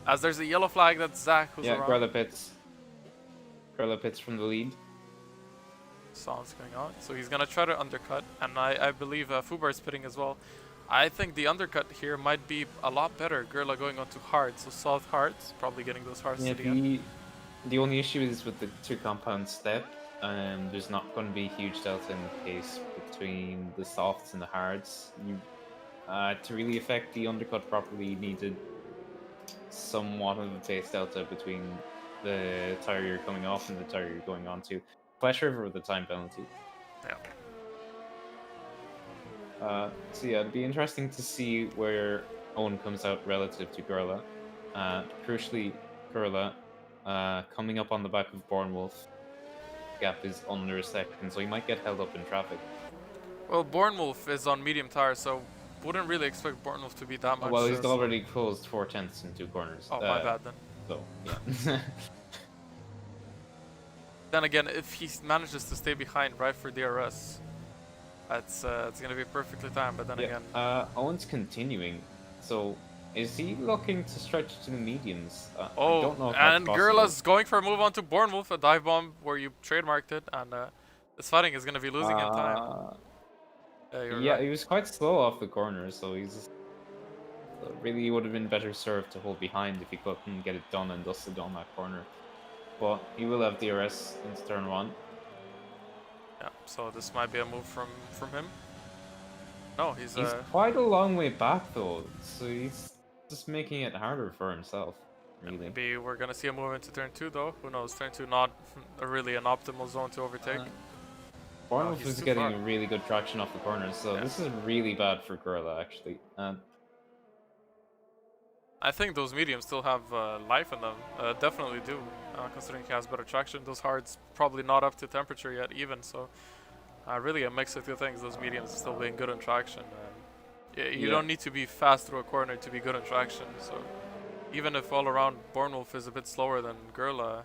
As there's a yellow flag, that's Zach who's around. Grella pits. Grella pits from the lead. Saw what's going on. So he's gonna try to undercut, and I believe Fubar is pitting as well. I think the undercut here might be a lot better. Gerla going on to hard, so soft hards, probably getting those hards to the end. The only issue is with the 2 compound step, there's not going to be a huge delta in the pace between the softs and the hards. To really affect the undercut properly, you needed somewhat of a pace delta between the tire you're coming off and the tire you're going on to. Flash River with the time penalty. Yeah. So yeah, it'd be interesting to see where Owen comes out relative to Gerla. Crucially, Gerla coming up on the back of Bornwolf. Gap is under a second, so he might get held up in traffic. Well, Bornwolf is on medium tires, so wouldn't really expect Bornwolf to be that much. Well, he's already closed 4/10 in 2 corners. Oh, my bad then. So, yeah. Then again, if he manages to stay behind right for DRS, it's going to be perfectly timed, but then again... Owen's continuing, so is he looking to stretch to the mediums? I Oh, don't know if and that's Gerla's going for a move onto Bornwolf, a dive bomb where you trademarked it, and this fighting is going to be losing in time. Yeah, right. he was quite slow off the corner, so he's really would have been better served to hold behind if he couldn't get it done and dusted on that corner. But he will have DRS into turn 1. Yeah, so this might be a move from him. No, he's quite a long way back though, so he's just making it harder for himself, really. Maybe we're gonna see a move into turn 2 though. Who knows? Turn 2 not really an optimal zone to overtake. Bornwolf is getting really good traction off the corners, so this is really bad for Gerla actually. I think those mediums still have life in them. Definitely do, considering he has better traction. Those hards probably not up to temperature yet even, so really a mix of 2 things. Those mediums still being good in traction. You don't need to be fast through a corner to be good in traction, so even if all around Bornwolf is a bit slower than Gerla,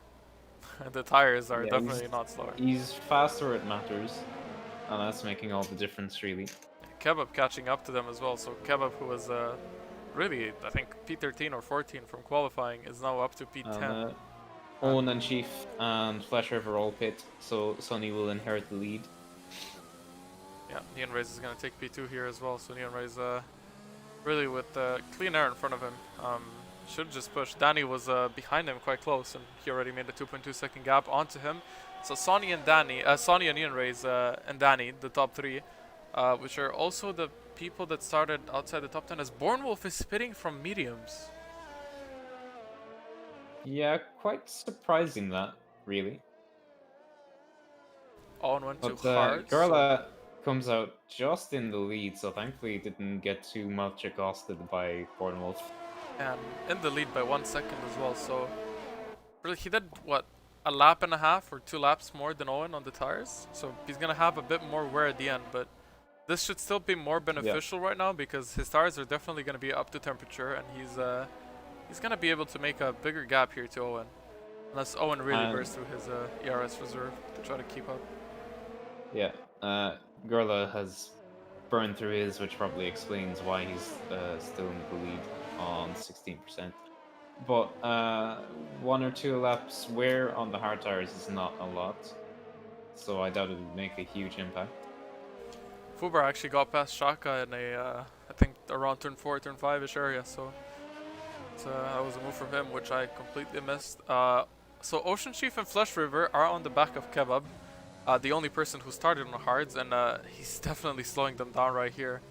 the tires are definitely not slower. He's faster where it matters, and that's making all the difference really. Kebab catching up to them as well, so Kebab, who was really, I think, P13 or 14 from qualifying, is now up to P10. Owen and Chief and Flash River all pit, so Sonny will inherit the lead. Yeah, Neon Rays is going to take P2 here as well, so Neon Rays really with clean air in front of him. Should just push. Danny was behind him quite close, and he already made a 2.2 second gap onto him. So Sonny and Neon Rays and Danny, the top 3, which are also the people that started outside the top 10, as Bornwolf is spitting from mediums. Yeah, quite surprising that, really. Owen went to But hard. Gerla comes out just in the lead, so thankfully he didn't get too much accosted by Bornwolf. And in the lead by 1 second as well, so really he did, what, a lap and a half or 2 laps more than Owen on the tires, so he's gonna have a bit more wear at the end, but this should still be more beneficial right now because his tires are definitely gonna be up to temperature, and he's gonna be able to make a bigger gap here to Owen, unless Owen really bursts through his ERS reserve to try to keep up. Yeah, Gerla has burned through his, which probably explains why he's still in the lead on 16%. But 1 or 2 laps wear on the hard tires is not a lot, so I doubt it would make a huge impact. Fubar actually got past Shaka in a, I think around turn 4, turn 5-ish area, so that was a move from him, which I completely missed. So Ocean Chief and Flesh River are on the back of Kebab, the only person who started on the hards, and he's definitely slowing them down right here.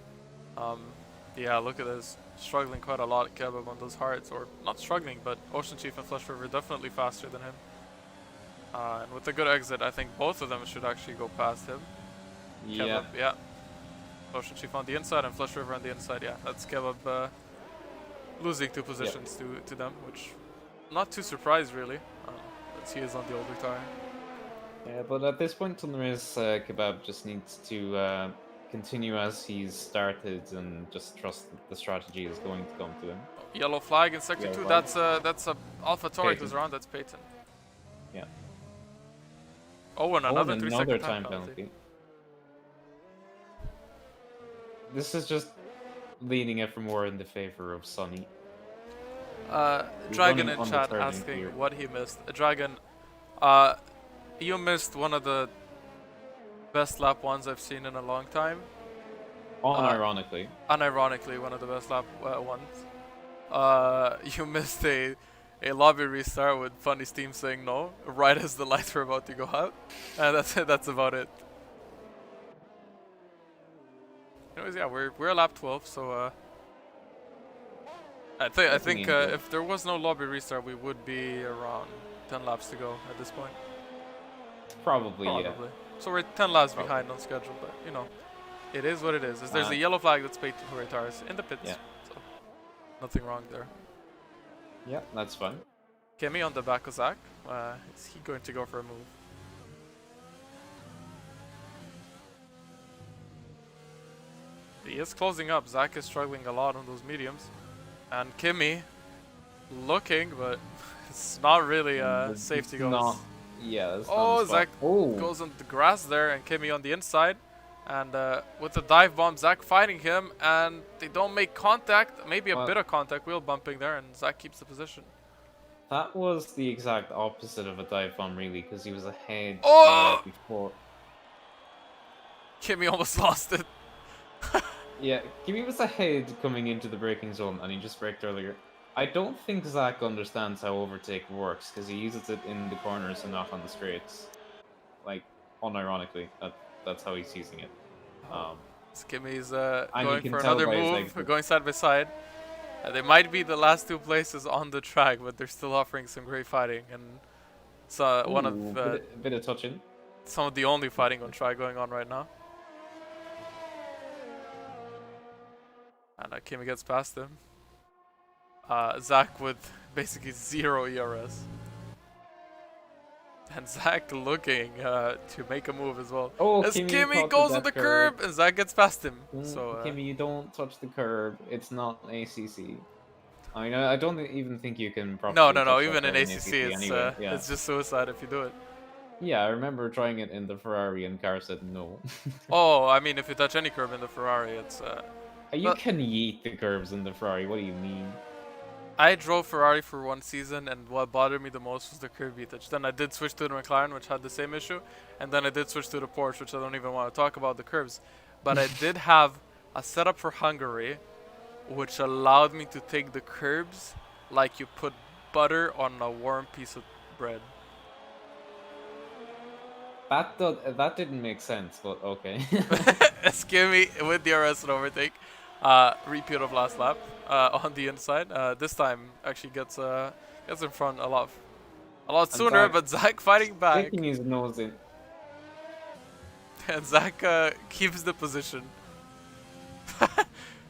Yeah, look at this. Struggling quite a lot, Kebab, on those hards, or not struggling, but Ocean Chief and Flesh River definitely faster than him. And with a good exit, I think both of them should actually go past him. Yeah. Kebab, yeah. Ocean Chief on the inside and Flesh River on the inside, yeah. That's Kebab losing 2 positions to them, which I'm not too surprised really, as he is on the older tire. Yeah, but at this point on the race, Kebab just needs to continue as he's started and just trust that the strategy is going to come to him. Yellow flag in sector Yellow 2. flag. That's a Alpha Tori Peyton. who's around. That's Peyton. Yeah. Oh, and Oh, another and 3 another second time penalty. This is just leaning it for more in the favor of Sonny. He's Dragon running in chat undetermined asking here. what he missed. Dragon, you missed one of the best lap ones I've seen in a long time. Unironically. Unironically, one of the best lap ones. You missed a lobby restart with funny Steam saying no right as the lights were about to go out, and that's about it. Anyways, yeah, we're at lap 12, so I think if there was no lobby restart, we would be around 10 laps to go at this point. Probably, yeah. Probably. So we're 10 laps behind on schedule, but you know, it is what it is. There's a yellow flag that's paid for retires in the pits, Yeah. so nothing wrong there. Yeah, that's fine. Kemi on the back of Zach. Is he going to go for a move? He is closing up. Zach is struggling a lot on those mediums. And Kimi looking, but it's not really a safety goal. Not, yeah, it's Oh, not a spot. Zach Oh, goes on the grass there, and Kimi on the inside. And with the dive bomb, Zach fighting him, and they don't make contact. Maybe a bit of contact, wheel bumping there, and Zach keeps the position. that was the exact opposite of a dive bomb, really, because he was ahead before. Kimi almost lost it. Yeah, Kimi was ahead coming into the braking zone, and he just braked earlier. I don't think Zach understands how overtake works, because he uses it in the corners and not on the straights. Like, unironically, that's how he's using it. Kimi's you going can for tell another by his move, exit. going side by side. They might be the last 2 places on the track, but they're still offering some great fighting, and it's one of bit of touching. some of the only fighting on track going on right now. And Kimi gets past him. Zach with basically 0 ERS. And Zach looking to make a move as well. Oh, as Kimi caught goes on that the curb, and Zach gets past him. So Kimi, you don't touch the curb. It's not ACC. I mean, I don't even think you can properly. no. touch that Even in curb ACC, anyway. Yeah. it's just suicide if you do it. Yeah, I remember trying it in the Ferrari, and car said no. Oh, I mean, if you touch any curb in the Ferrari, it's. You can yeet the curbs in the Ferrari. What do you mean? I drove Ferrari for 1 season, and what bothered me the most was the curb beatage. Then I did switch to the McLaren, which had the same issue, and then I did switch to the Porsche, which I don't even want to talk about the curbs. But I did have a setup for Hungary, which allowed me to take the curbs like you put butter on a warm piece of bread. That didn't make sense, but okay. Skimmy with the RS and overtake. Repeat of last lap on the inside. This time actually gets in front a lot sooner, but Zach fighting back. Taking his nose in. And Zach keeps the position.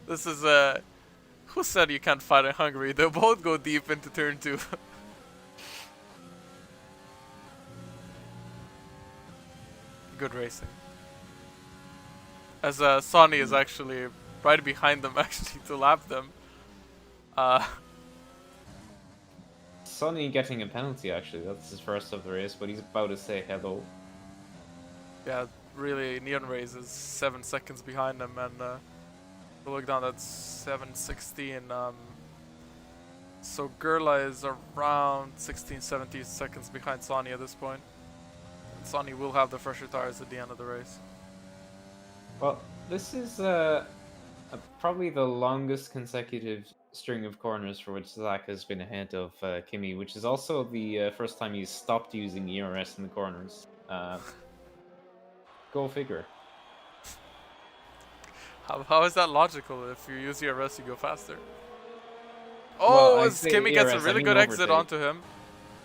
This is who said you can't fight in Hungary? They both go deep into turn 2. Good racing. As Sonny is actually right behind them, actually, to lap them. Sonny getting a penalty, actually. That's his first of the race, but he's about to say hello. Yeah, really, Neon Rays is 7 seconds behind them, and look down, that's 7:16. So Gerla is around 16-17 seconds behind Sonny at this point. And Sonny will have the fresher tires at the end of the race. Well, this is probably the longest consecutive string of corners for which Zach has been ahead of Kimi, which is also the first time he's stopped using ERS in the corners. Go figure. How is that logical? If you use ERS, you go faster. Well, Oh, I as say Kimi gets a ERS, I really mean good exit overtake. onto him.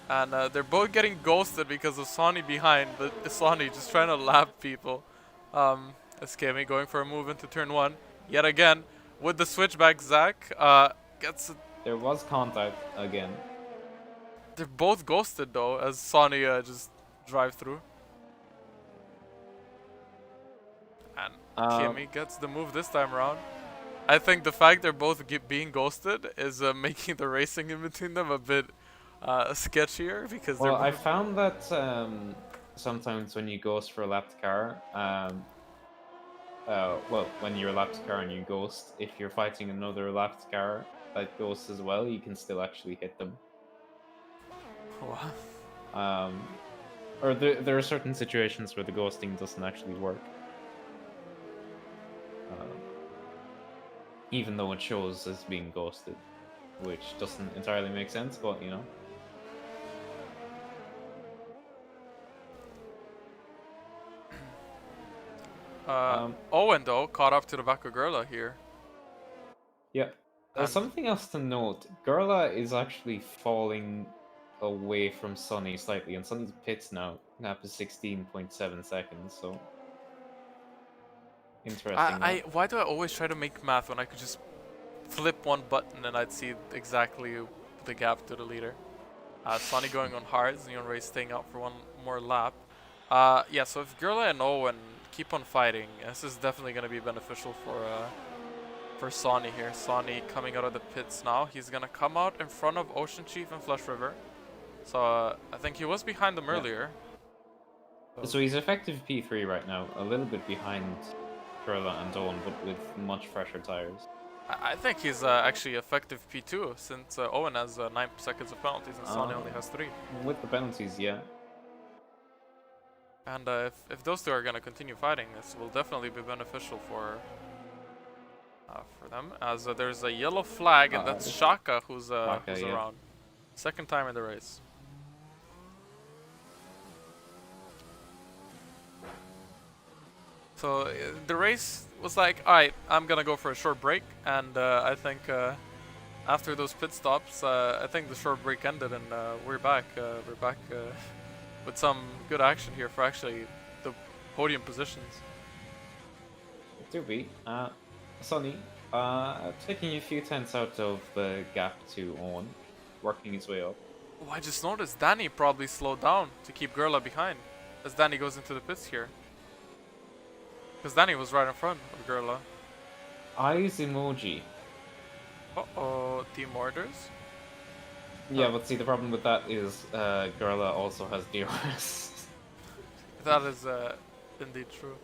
And they're both getting ghosted because of Sonny behind, but Sonny just trying to lap people. As Kimi going for a move into turn 1. Yet again, with the switchback, Zach gets... There was contact again. They're both ghosted though, as Sonny just drive through. And Kimmy gets the move this time around. I think the fact they're both being ghosted is making the racing in between them a bit sketchier because Well, they're I both... found that sometimes when you ghost for a lapped car, well, when you're a lapped car and you ghost, if you're fighting another lapped car that ghosts as well, you can still actually hit them. What? Or there are certain situations where the ghosting doesn't actually work. Even though it shows as being ghosted, which doesn't entirely make sense, but you know. Owen though caught up to the back of Gerla here. Yeah. And Something else to note, Gerla is actually falling away from Sonny slightly, and Sonny's pits now. Nap is 16.7 seconds, so interesting. why do I always try to make math when I could just flip one button and I'd see exactly the gap to the leader? Sonny going on hards, Neon Ray staying out for one more lap. Yeah, so if Gerla and Owen keep on fighting, this is definitely going to be beneficial for Sonny here. Sonny coming out of the pits now. He's going to come out in front of Ocean Chief and Flush River. So I think he was behind them earlier. So he's effective P3 right now, a little bit behind Gerla and Owen, but with much fresher tires. I think he's actually effective P2 since Owen has 9 seconds of penalties and Sonny only has 3. With the penalties, yeah. And if those two are going to continue fighting, this will definitely be beneficial for them. As there's a yellow flag, and that's Shaka who's around. Second time in the race. So the race was like, alright, I'm gonna go for a short break, and I think after those pit stops, I think the short break ended, and we're back. We're back with some good action here for actually the podium positions. It do be. Sonny, taking a few tenths out of the gap to Owen, working his way up. Oh, I just noticed Danny probably slowed down to keep Gerla behind as Danny goes into the pits here. Because Danny was right in front of Gerla. Eyes emoji. Uh-oh, team orders? Yeah, but see, the problem with that is Gerla also has DRS. That is indeed true.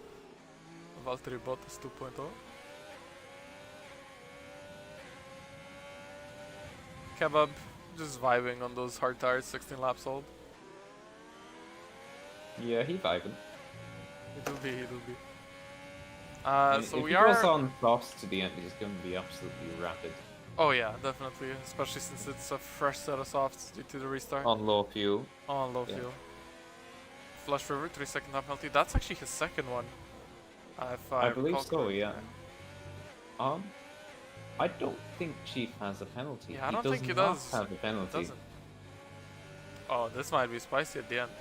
Valtteri Bottas 2.0. Kebab just vibing on those hard tires, 16 laps old. Yeah, he vibing. It'll be. So if we he are goes on softs to the end, he's going to be absolutely rapid. Oh yeah, definitely, especially since it's a fresh set of softs due to the restart. On low fuel. On low fuel. Flush River, 3-second lap penalty. That's actually his second one. If I believe recall so, correctly. yeah. I don't think Chief has a penalty. Yeah, I don't does think he not does. have a penalty. Doesn't. Oh, this might be spicy at the end.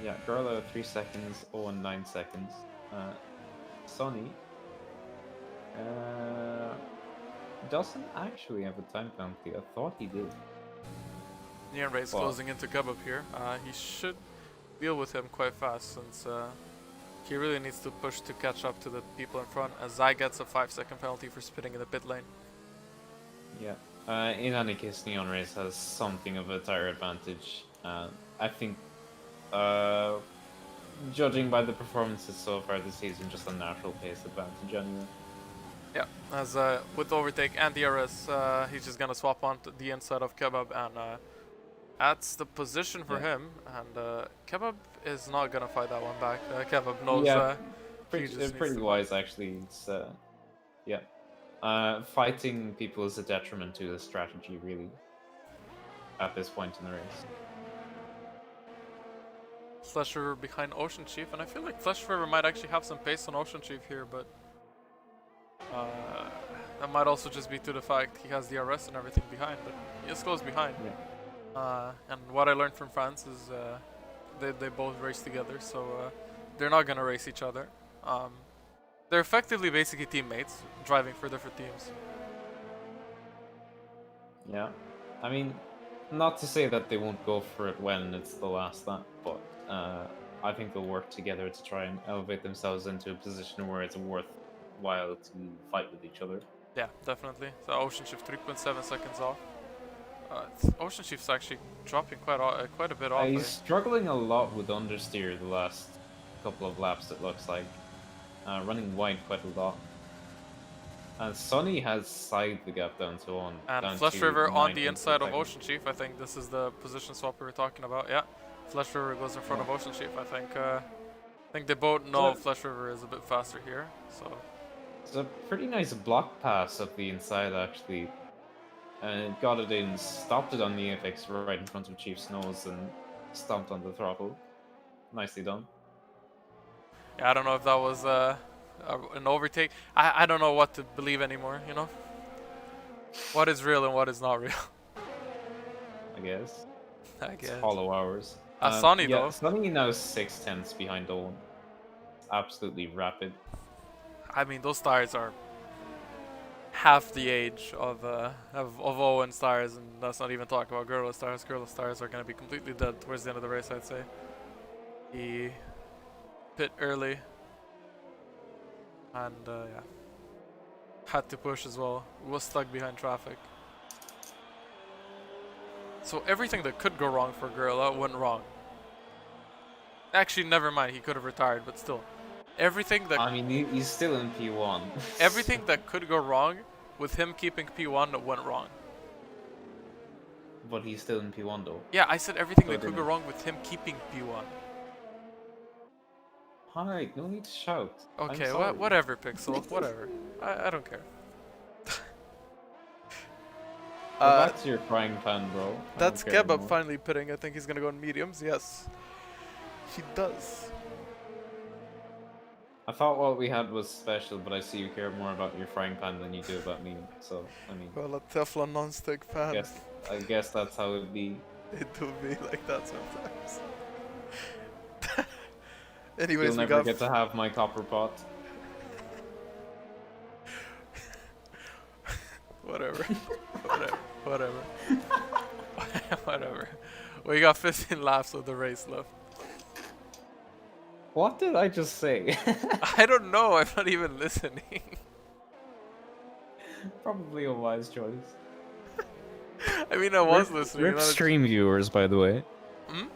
Yeah, Gerla 3 seconds, Owen 9 seconds. Sonny doesn't actually have a time penalty. I thought he did. Neon Race closing into Kebab here. He should deal with him quite fast since he really needs to push to catch up to the people in front, as Zai gets a 5-second penalty for spitting in the pit lane. Yeah. In any case, Neon Race has something of a tire advantage. I think, judging by the performances so far this season, just a natural pace advantage anyway. Yeah, as with overtake and DRS, he's just gonna swap on to the inside of Kebab, and that's the position for him. And Kebab is not gonna fight that one back. Kebab knows. Yeah, he just it's pretty wise actually. It's fighting people is a detriment to the strategy, really, at this point in the race. Flush River behind Ocean Chief, and I feel like Flush River might actually have some pace on Ocean Chief here, but that might also just be to the fact he has the DRS and everything behind, but he just goes behind. Yeah. And what I learned from France is they both race together, so they're not gonna race each other. They're effectively basically teammates, driving for different teams. Yeah, I mean, Not to say that they won't go for it when it's the last lap, but I think they'll work together to try and elevate themselves into a position where it's worthwhile to fight with each other. Yeah, definitely. So Ocean Shift 3.7 seconds off. Ocean Shift's actually dropping quite a bit off. He's struggling a lot with understeer the last couple of laps, it looks like. Running wide quite a lot. And Sonny has sized the gap down to one. And Flesh River on the inside of Ocean Chief. I think this is the position swap we were talking about. Yeah, Flesh River goes in front of Ocean Chief. I think they both know Flesh River is a bit faster here. So it's a pretty nice block pass of the inside actually. Got it in, stopped it on the apex right in front of Chief's nose and stomped on the throttle. Nicely done. Yeah, I don't know if that was an overtake. I don't know what to believe anymore, you know? What is real and what is not real. I guess. I guess. It's hollow hours. Sonny yeah, though. Sonny now 6/10 behind Owen. It's absolutely rapid. I mean, those tires are half the age of Owen's tires, and let's not even talk about Gurla's tires. Gurla's tires are going to be completely dead towards the end of the race, I'd say. He pit early, and yeah, had to push as well. Was stuck behind traffic. So everything that could go wrong for Gurla went wrong. Actually, never mind. He could have retired, but still. Everything that... I mean, he's still in P1. Everything that could go wrong with him keeping P1 went wrong. But he's still in P1 though. Yeah, I said everything So that could go wrong with him keeping P1. Alright, no need to shout. Okay, whatever, Pixel. Whatever. I don't care. Go back to your frying pan, bro. That's Kebab finally pitting. I think he's gonna go in mediums. Yes. He does. I thought what we had was special, but I see you care more about your frying pan than you do about me. So, I mean... Well, a Teflon non-stick pan. I guess that's how it be. It do be like that sometimes. Anyways, You'll never get to have my copper pot. Whatever. Whatever. Whatever. We got 15 laps of the race left. What did I just say? I don't know. I'm not even listening. Probably a wise choice. I mean, I was listening. Rip stream viewers, by the way. Hmm?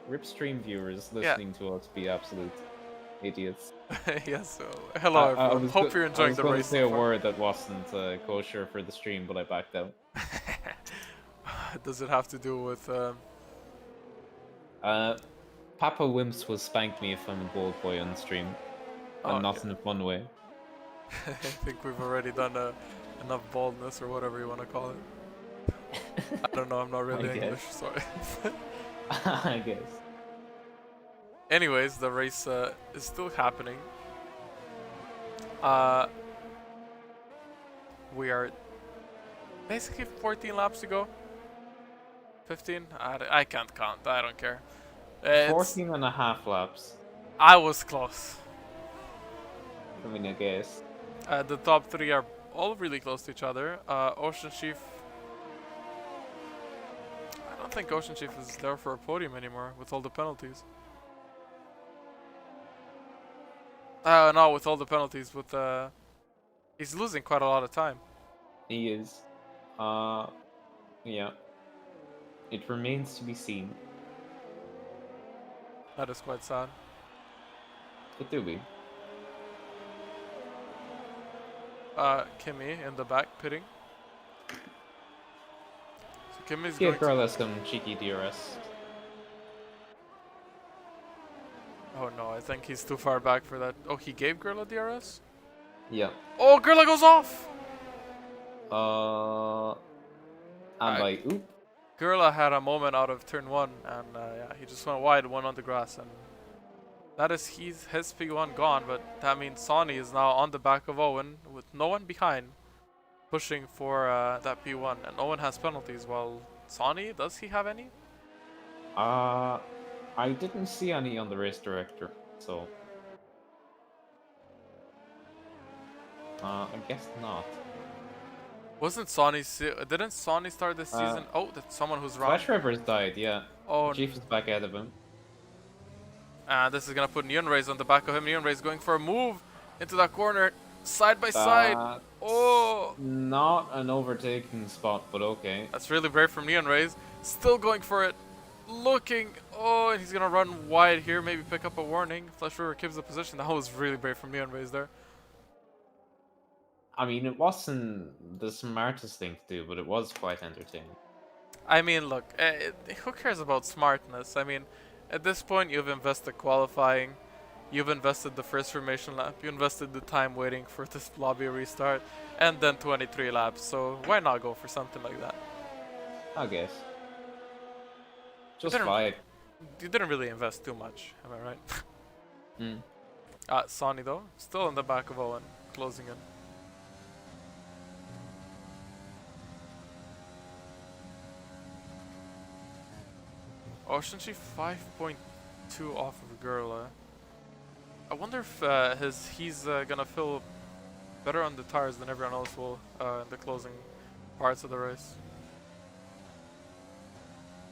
Rip stream viewers listening to us be absolute idiots. Yes. So, hello, everyone. Hope you're enjoying the race. I was going to say a word that wasn't kosher for the stream, but I backed out. Does it have to do with? Papa Wimps will spank me if I'm a bold boy on stream, and not in a fun way. I think we've already done enough baldness or whatever you want to call it. I don't know. I'm not really English. Sorry. I guess. Anyways, the race is still happening. We are basically 14 laps to go. 15? I can't count. I don't care. 14 and a half laps. I was close. I mean, I guess. The top three are all really close to each other. Ocean Chief. I don't think Ocean Chief is there for a podium anymore with all the penalties. No, with all the penalties. With he's losing quite a lot of time. He is. Yeah. It remains to be seen. That is quite sad. It do be. Kimmy in the back pitting. So Kimmy's Give going Gurla some cheeky DRS. Oh no, I think he's too far back for that. Oh, he gave Gurla DRS? Yeah. Oh, Gurla goes off! And by oop. Gurla had a moment out of turn 1, and yeah, he just went wide, one on the grass, and that is his P1 gone, but that means Sonny is now on the back of Owen, with no one behind, pushing for that P1, and Owen has penalties, while Sonny, does he have any? I didn't see any on the race director, so... I guess not. Wasn't Sonny... Didn't Sonny start this season? Oh, that's someone who's wrong. Flash Rivers died, yeah. Oh, Chief is back ahead of him. and this is gonna put Neon Rays on the back of him. Neon Rays going for a move into that corner, side by side. That's Oh, not an overtaking spot, but okay. that's really brave from Neon Rays. Still going for it, looking. Oh, and he's gonna run wide here. Maybe pick up a warning. Flash River keeps the position. That was really brave from Neon Rays there. I mean, it wasn't the smartest thing to do, but it was quite entertaining. I mean, look, who cares about smartness? I mean, at this point, you've invested qualifying, you've invested the first formation lap, you invested the time waiting for this lobby restart, and then 23 laps. So why not go for something like that? I guess. Just didn't- fly it. You didn't really invest too much, am I right? Mm. Sonny though, still in the back of Owen, closing in. Ocean 5.2 off of Gurla. I wonder if he's gonna feel better on the tires than everyone else will in the closing parts of the race.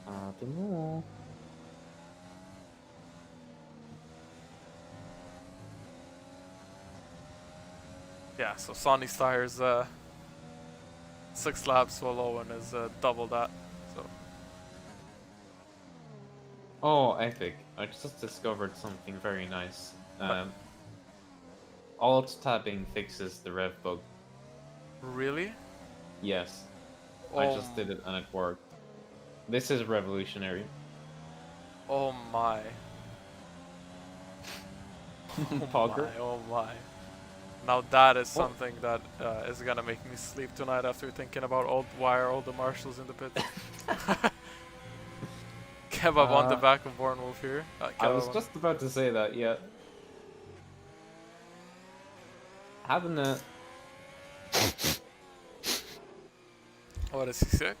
I don't know. Yeah, so Sonny's tires 6 laps while Owen is double that. So Oh, epic. I just discovered something very nice. Alt tabbing fixes the rev bug. really? Yes. I just did it and it worked. This is revolutionary. Oh my. Pogger. Oh my. Now that is something that is gonna make me sleep tonight after thinking about why are all the marshals in the pit. Kebab on the back of Born Wolf here. I was just about to say that, yeah. Having a... What, is he sick?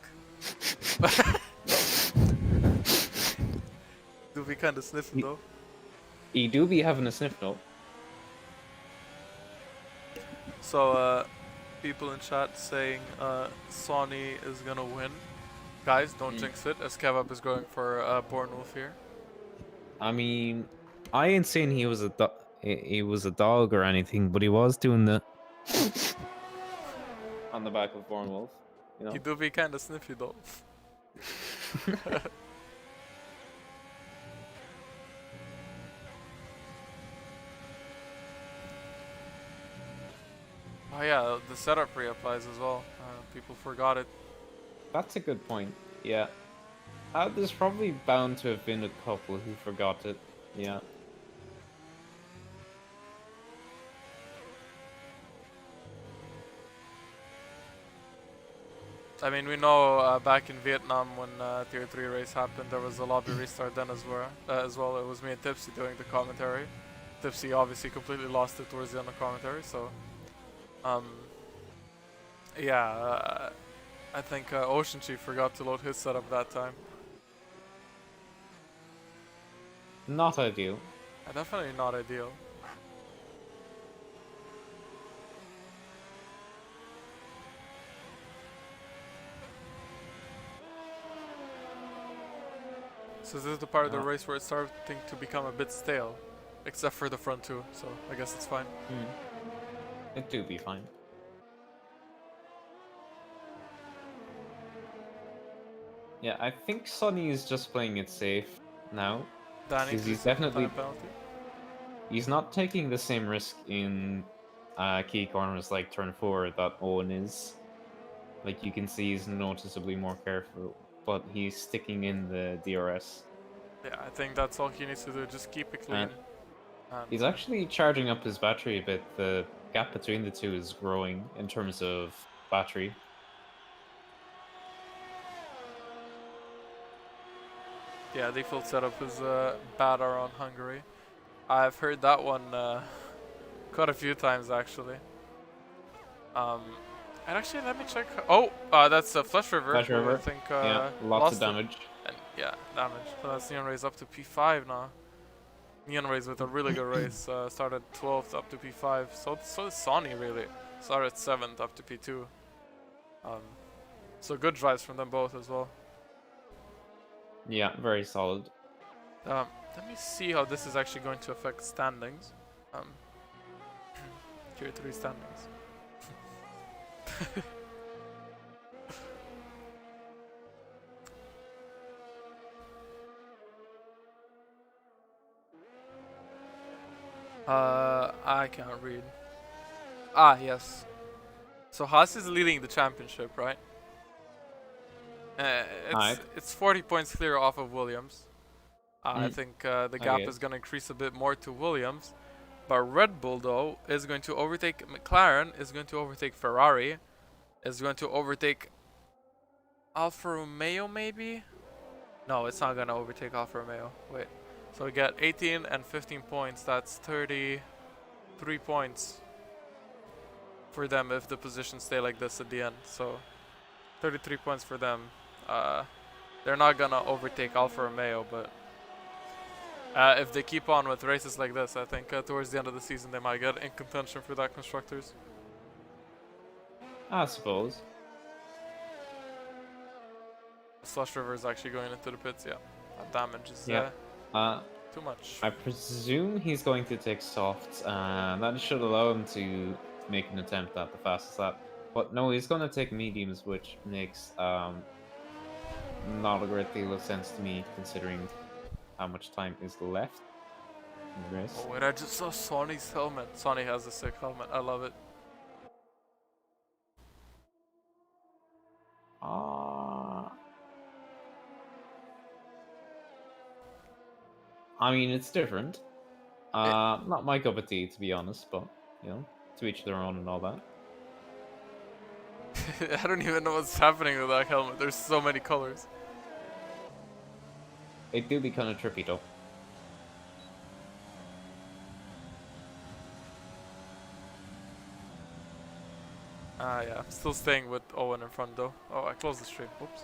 Do we kinda sniff him though? He do be having a sniff though. So, people in chat saying Sonny is gonna win. Guys, don't jinx it, as Kebab is going for Born Wolf here. I mean, I ain't saying he was a dog or anything, but he was doing the on the back of Born Wolf. You know? He do be kinda sniffy though. Oh yeah, the setup reapplies as well. People forgot it. That's a good point. Yeah. There's probably bound to have been a couple who forgot it. Yeah. I mean, we know back in Vietnam when Tier 3 race happened, there was a lobby restart then as well. It was me and Tipsy doing the commentary. Tipsy obviously completely lost it towards the end of commentary, so... yeah, I think Ocean Chief forgot to load his setup that time. Not ideal. Definitely not ideal. So this is the part of the race where it's starting to become a bit stale. Except for the front two, so I guess it's fine. It do be fine. Yeah, I think Sonny is just playing it safe now. Danny, Because he's please take the definitely... time penalty. He's not taking the same risk in key corners like turn 4 that Owen is. Like, you can see he's noticeably more careful, but he's sticking in the DRS. Yeah, I think that's all he needs to do, just keep it clean. He's actually charging up his battery a bit. The gap between the two is growing in terms of battery. Yeah, default setup is bad around Hungary. I've heard that one quite a few times actually. And actually, let me check. Oh, that's a Flash River. Flash River. I think Yeah, lots of damage. And yeah, damage. So that's Neon Rays up to P5 now. Neon Rays with a really good race. Started 12th up to P5. So is Sonny really. Started 7th up to P2. So good drives from them both as well. Yeah, very solid. Let me see how this is actually going to affect standings. Tier 3 standings. I can't read. Ah, yes. So Haas is leading the championship, right? Alright. It's 40 points clear off of Williams. I Mm. think the gap is guess. going to increase a bit more to Williams. But Red Bull, though, is going to overtake McLaren, is going to overtake Ferrari, is going to overtake Alfa Romeo, maybe? No, it's not going to overtake Alfa Romeo. Wait. So we get 18 and 15 points. That's 33 points for them if the positions stay like this at the end. So 33 points for them. They're not going to overtake Alfa Romeo, but if they keep on with races like this, I think towards the end of the season they might get in contention for that constructors. I suppose. Slush River is actually going into the pits, yeah. That damage is Yeah. too much. I presume he's going to take softs, and that should allow him to make an attempt at the fastest lap. But no, he's going to take mediums, which makes not a great deal of sense to me, considering how much time is left in the race. Oh wait, I just saw Sonny's helmet. Sonny has a sick helmet, I love it. I mean, it's different. Not my cup of tea, to be honest, but, you know, to each their own and all that. I don't even know what's happening with that helmet, there's so many colors. It do be kind of trippy, though. Yeah, I'm still staying with Owen in front though. Oh, I closed the stream, oops.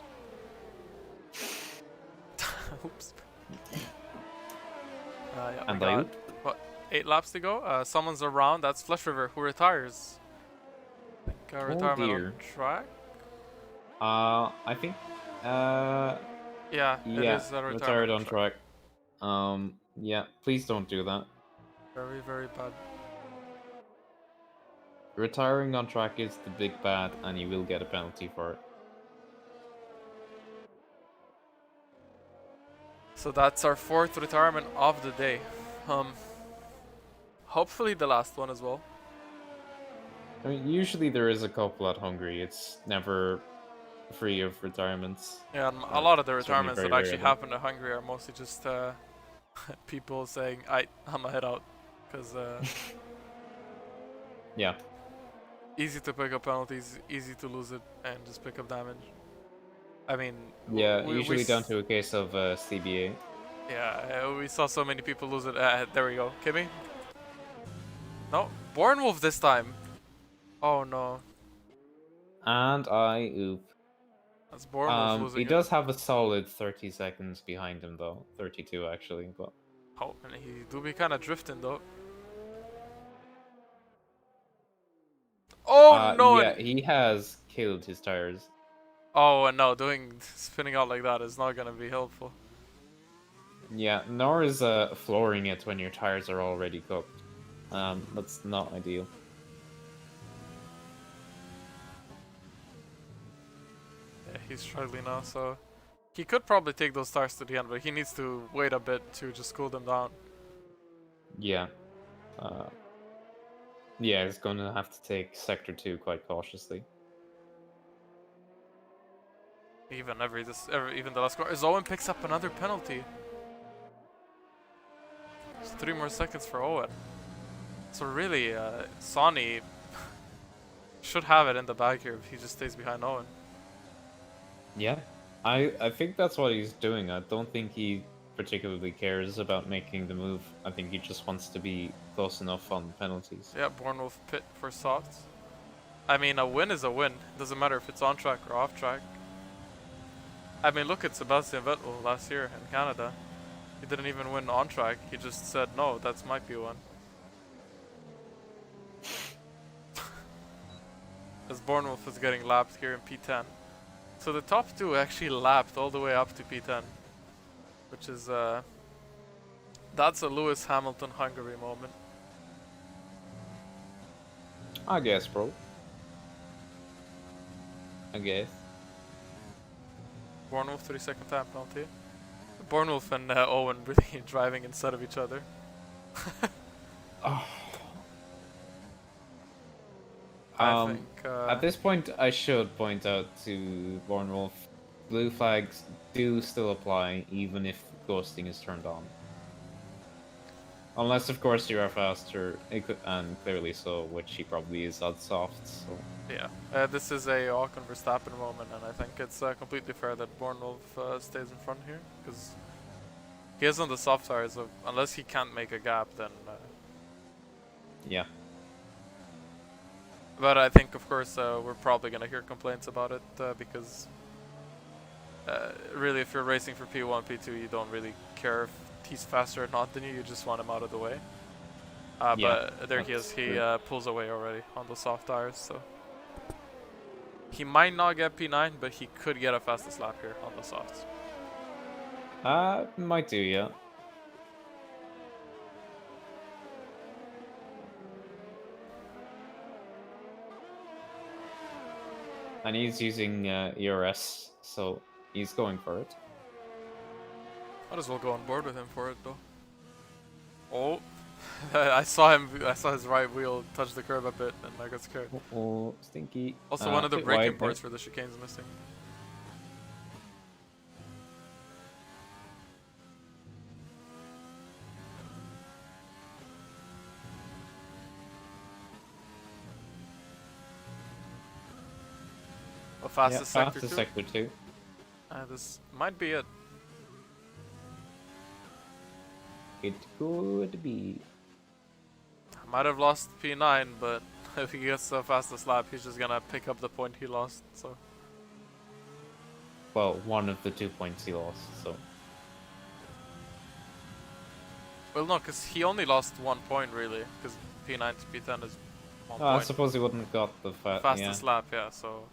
Oops. Yeah, And we got, I what, 8 laps to go? Someone's around, that's Flesh River who retires. I think retirement dear. on track? I think, Yeah, it yeah, is a retired retirement on track. Yeah, please don't do that. Very, very bad. Retiring on track is the big bad, and you will get a penalty for it. So that's our 4th retirement of the day. Hopefully the last one as well. I mean, usually there is a couple at Hungary. It's never free of retirements. Yeah, and a lot of the certainly retirements very that actually rare, though. happen in Hungary are mostly just people saying, I'm a head out. Because Yeah. easy to pick up penalties, easy to lose it, and just pick up damage. I mean, Yeah, we usually down to a case of CBA. Yeah, we saw so many people lose it. There we go. Kimmy? No, Born Wolf this time. Oh no. And oop. That's Born Wolf losing He it. does have a solid 30 seconds behind him, though. 32, actually, but... Oh, and he do be kind of drifting though. Oh no! Yeah, he has killed his tires. Oh, and no, spinning out like that is not gonna be helpful. Yeah, nor is flooring it when your tires are already cooked. That's not ideal. Yeah, he's struggling now, so he could probably take those tires to the end, but he needs to wait a bit to just cool them down. Yeah. Yeah, he's going to have to take Sector 2 quite cautiously. Even even the last car. As Owen picks up another penalty. Just 3 more seconds for Owen. So really, Sonny should have it in the bag here if he just stays behind Owen. Yeah. I think that's what he's doing. I don't think he particularly cares about making the move. I think he just wants to be close enough on penalties. Yeah, Bournemouth pit for softs. I mean, a win is a win. Doesn't matter if it's on track or off track. I mean, look at Sebastian Vettel last year in Canada. He didn't even win on track. He just said, no, that might be one. as Bornwolf is getting lapped here in P10. So the top two actually lapped all the way up to P10, which is that's a Lewis Hamilton Hungary moment. I guess, bro. I guess. Bornwolf 3-second time penalty. Bornwolf and Owen really driving instead of each other. I think, At this point, I should point out to Bornwolf, blue flags do still apply even if ghosting is turned on. Unless, of course, you are faster, and clearly so, which he probably is on soft, so... Yeah, this is a Ocon Verstappen moment, and I think it's completely fair that Bornwolf stays in front here, because he is on the soft tires, so unless he can't make a gap, then... Yeah. But I think, of course, we're probably going to hear complaints about it, because really, if you're racing for P1, P2, you don't really care if he's faster or not than you, you just want him out of the way. Yeah, but there he is, he true. pulls away already on the soft tires, so... He might not get P9, but he could get a fastest lap here on the softs. Might do, yeah. And he's using ERS, so he's going for it. Might as well go on board with him for it, though. Oh, I saw his right wheel touch the curb a bit, and I got scared. Oh, stinky. Also, one of the bit braking wide, parts for the chicane's missing. A fastest sector fastest too. sector 2. This might be it. It could be. Might have lost P9, but if he gets the fastest lap, he's just gonna pick up the point he lost. So. Well, one of the 2 points he lost, so. Well, no, because he only lost 1 point really, because P9 to P10 is 1 I point. suppose he wouldn't have got the Fastest lap, yeah. So.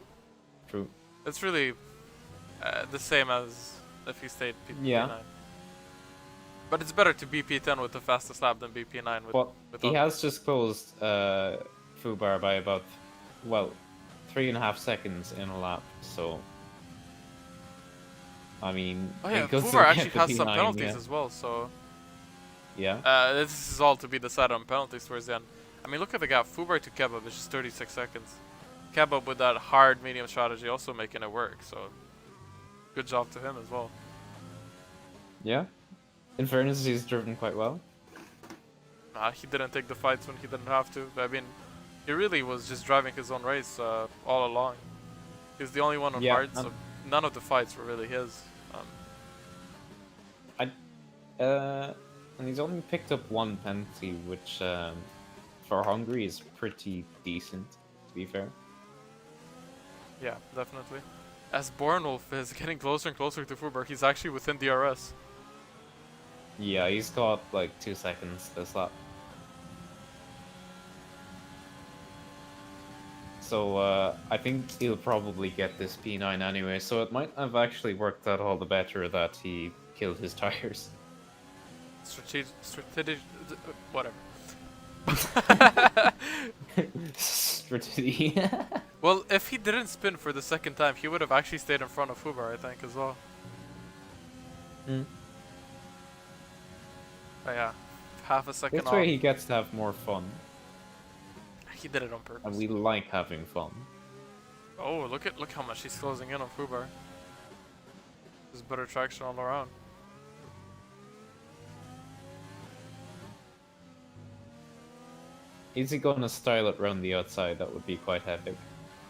True. It's really the same as if he stayed P9. Yeah. But it's better to be P10 with the fastest lap than be P9 with. Well, he without- has just closed Fubar by about, well, 3.5 seconds in a lap, so. I mean, Oh yeah, because Fubar of actually the has some P9, penalties yeah. as well, so. Yeah. This is all to be decided on penalties towards the end. I mean, look at the gap. Fubar to Kebab is just 36 seconds. Kebab with that hard medium strategy also making it work, so. Good job to him as well. Yeah. In fairness, he's driven quite well. He didn't take the fights when he didn't have to. I mean, he really was just driving his own race all along. He was the only one on hard, so none of the fights were really his. And he's only picked up 1 penalty, which for Hungary is pretty decent, to be fair. Yeah, definitely. As Bornwolf is getting closer and closer to Fubar, he's actually within DRS. Yeah, he's got like 2 seconds this lap. So I think he'll probably get this P9 anyway, so it might have actually worked out all the better that he killed his tires. Strategic, whatever. Strategy. Well, if he didn't spin for the second time, he would have actually stayed in front of Fubar, I think, as well. Mm. But yeah, half a second This off. way he gets to have more fun, He did it on purpose. and we like having fun. Oh, look how much he's closing in on Fubar. There's better traction all around. Is he gonna style it around the outside? That would be quite epic.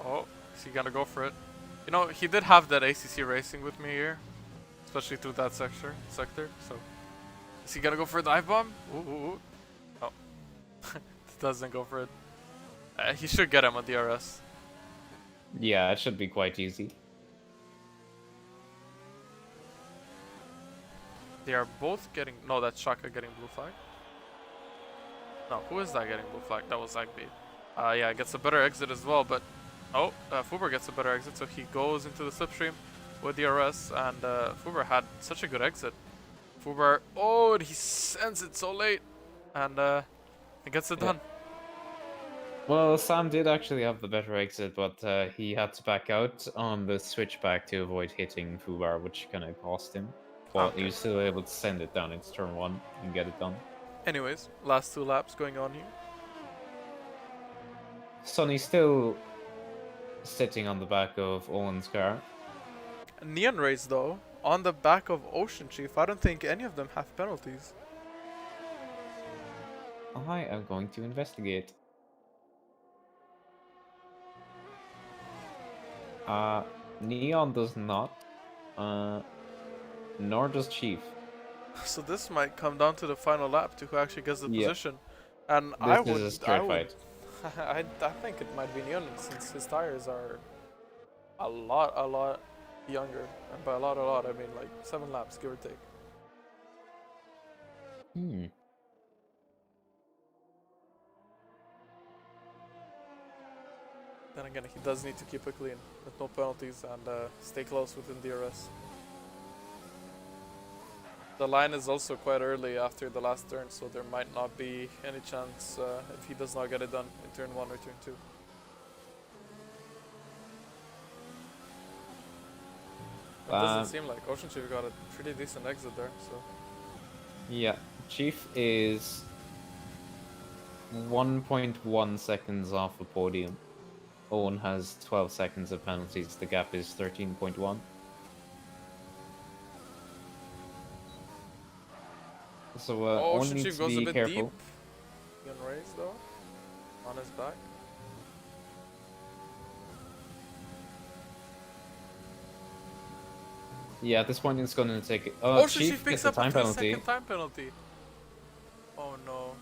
Oh, is he gonna go for it? You know, he did have that ACC racing with me here, especially through that sector. So, is he gonna go for a dive bomb? Ooh. Oh, doesn't go for it. He should get him on DRS. Yeah, it should be quite easy. They are both getting. No, that's Shaka getting blue flag. No, who is that getting blue flag? That was Agbe. Yeah, gets a better exit as well, but Oh, Fuber gets a better exit, so he goes into the slipstream with DRS, and Fuber had such a good exit. Fuber, oh, and he sends it so late, and he gets it Yeah. done. Well, Sam did actually have the better exit, but he had to back out on the switchback to avoid hitting Fubar, which kind of cost him. But he Okay. was still able to send it down into turn 1 and get it done. Anyways, last 2 laps going on here. Sonny's still sitting on the back of Owen's car. Neon Race though, on the back of Ocean Chief, I don't think any of them have penalties. I am going to investigate. Neon does not. Nor does Chief. So this might come down to the final lap to who actually gets the Yep. position. And This is a straight fight. I think it might be Neon since his tires are a lot younger. And by a lot, I mean like 7 laps, give or take. Hmm. Then again, he does need to keep it clean with no penalties and stay close within DRS. The line is also quite early after the last turn, so there might not be any chance if he does not get it done in turn 1 or turn 2. It doesn't seem like Ocean Chief got a pretty decent exit there, so. Yeah, Chief is 1.1 seconds off the podium. Owen has 12 seconds of penalties. The gap is 13.1. So Owen Ocean needs Chief to goes a be bit careful. deep. He can raise though, on his back. Yeah, at this point it's going to take. Ocean Chief Chief picks gets a up a time penalty 3-second time penalty. Oh no.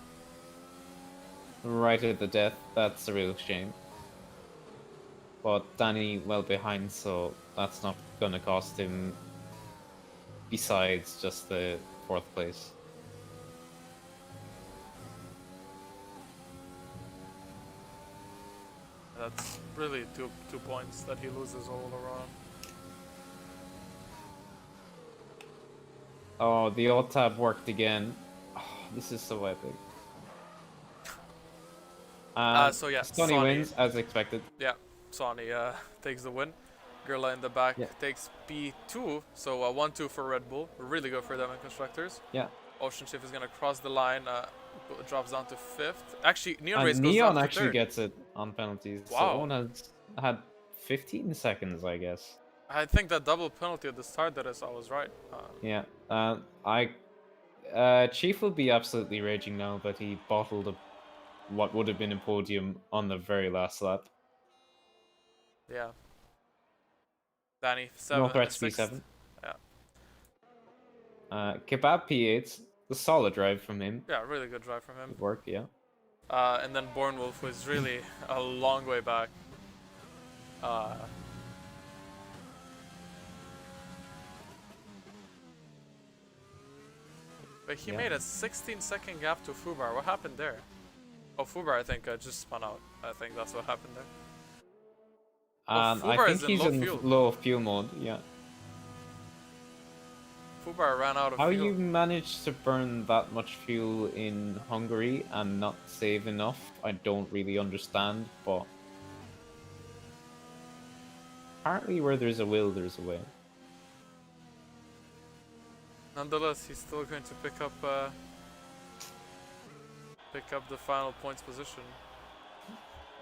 right at the death. That's a real shame. But Danny well behind, so that's not going to cost him. Besides just the 4th place. That's really two points that he loses all around. Oh, the alt tab worked again. Oh, this is so epic. So yeah, Sonny Sonny- wins as expected. Yeah, Sonny takes the win. Gerla in the back Yeah. takes P2, so 1-2 for Red Bull. Really good for them in constructors. Yeah. Ocean Chief is gonna cross the line, drops down to 5th. Actually, Neon And Race goes Neon down to actually 3rd. gets it on penalties. Wow. So Owen has had 15 seconds, I guess. I think that double penalty at the start that I saw was right. Yeah. Chief will be absolutely raging now that he bottled what would have been a podium on the very last lap. Yeah. Danny 7. No threats 6th. P7. Yeah. Kebab P8. A solid drive from him. Yeah, really good drive from him. Good work, yeah. And then Born Wolf was really a long way back. But he made a 16-second gap to Fubar. What happened there? Oh, Fubar, I think, just spun out. I think that's what happened there. And Fubar I is think in he's low in fuel. low fuel mode, yeah. Fubar ran out of How fuel. you managed to burn that much fuel in Hungary and not save enough, I don't really understand, but apparently where there's a will, there's a way. Nonetheless, he's still going to pick up the final points position.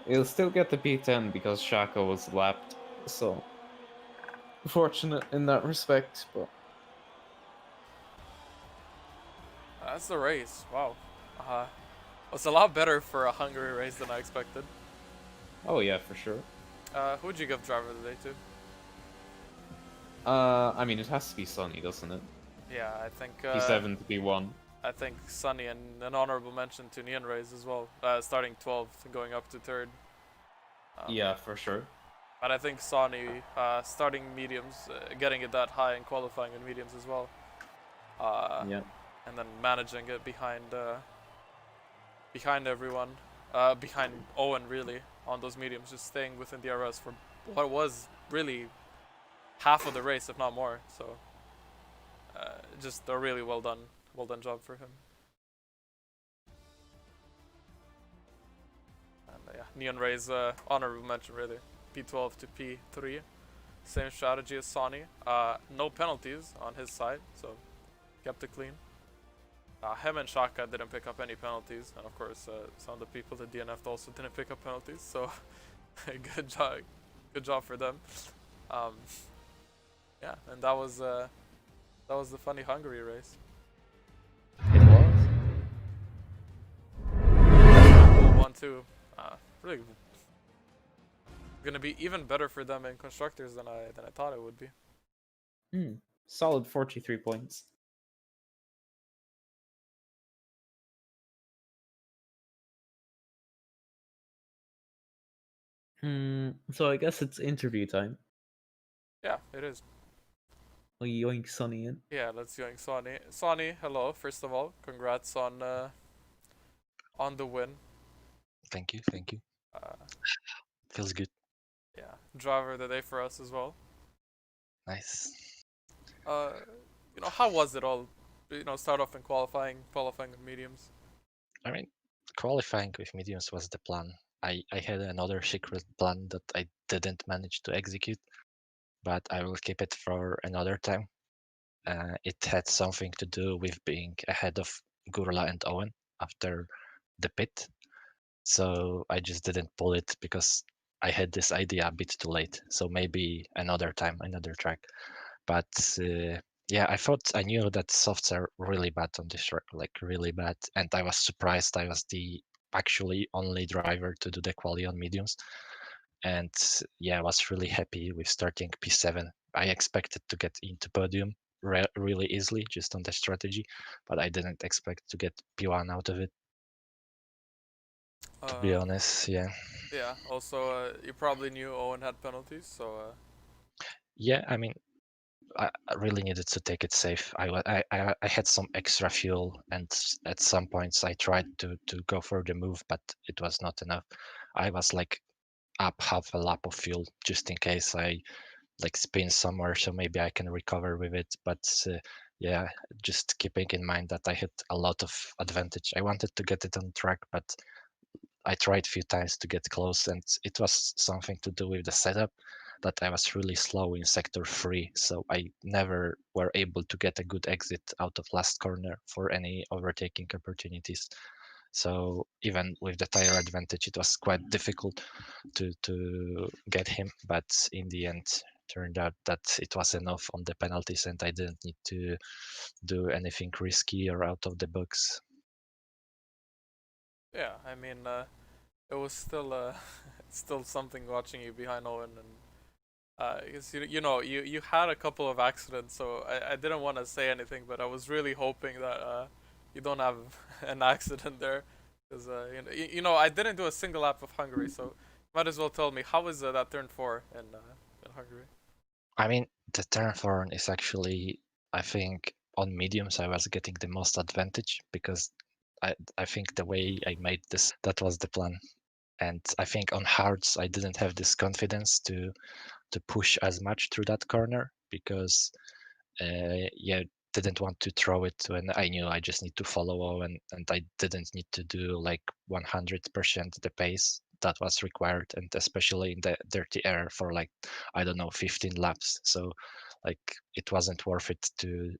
He'll still get the P10 because Shaka was lapped, so fortunate in that respect, but That's the race. Wow. It's a lot better for a Hungary race than I expected. oh yeah, for sure. Who would you give driver of the day to? I mean, it has to be Sonny, doesn't it? Yeah, I think P7 to P1. I think Sunny and an honorable mention to Neon Rays as well. Starting 12th and going up to 3rd. Yeah, for sure. But I think Sonny starting mediums, getting it that high and qualifying in mediums as well. Yeah. And then managing it behind everyone behind Owen really on those mediums, just staying within the DRS for what was really half of the race, if not more. So just a really well done job for him. And yeah, Neon Ray's honorable mention really. P12 to P3, same strategy as Sonny. No penalties on his side, so kept it clean. Him and Shaka didn't pick up any penalties, and of course some of the people at DNF also didn't pick up penalties. So good job for them. Yeah, and that was the funny Hungary race. It was. 1-2. Really gonna be even better for them in constructors than I thought it would be. Solid 43 points. So I guess it's interview time. Yeah, it is. Yoink Sonny in. Yeah, let's yoink Sonny. Sonny, hello. First of all, congrats on the win. Thank you. Feels good. Yeah, driver of the day for us as well. Nice. How was it all? Start off in qualifying with mediums. I mean, qualifying with mediums was the plan. I had another secret plan that I didn't manage to execute, but I will keep it for another time. It had something to do with being ahead of Gurla and Owen after the pit. So I just didn't pull it because I had this idea a bit too late. So maybe another time, another track. But yeah, I knew that softs are really bad on this track, like really bad. And I was surprised I was the actually only driver to do the quali on mediums. And yeah, I was really happy with starting P7. I expected to get into podium really easily just on the strategy, but I didn't expect to get P1 out of it. To be honest, yeah. Yeah. Also, you probably knew Owen had penalties, so. Yeah, I mean, I really needed to take it safe. I had some extra fuel, and at some points I tried to go for the move, but it was not enough. I was like up half a lap of fuel just in case I like spin somewhere, so maybe I can recover with it. But yeah, just keeping in mind that I had a lot of advantage. I wanted to get it on track, but I tried a few times to get close, and it was something to do with the setup that I was really slow in sector 3, so I never were able to get a good exit out of last corner for any overtaking opportunities. So even with the tire advantage, it was quite difficult to get him, but in the end, turned out that it was enough on the penalties, and I didn't need to do anything risky or out of the box. Yeah, I mean, it was still still something watching you behind Owen, and because you had a couple of accidents, so I didn't want to say anything, but I was really hoping that you don't have an accident there, because I didn't do a single lap of Hungary, so might as well tell me how was that turn 4 in Hungary. I mean, the turn 4 is actually, I think, on mediums I was getting the most advantage because I think the way I made this, that was the plan. And I think on hards I didn't have this confidence to push as much through that corner because yeah, didn't want to throw it when I knew I just need to follow and I didn't need to do like 100% the pace that was required, and especially in the dirty air for like, I don't know, 15 laps. So like it wasn't worth it to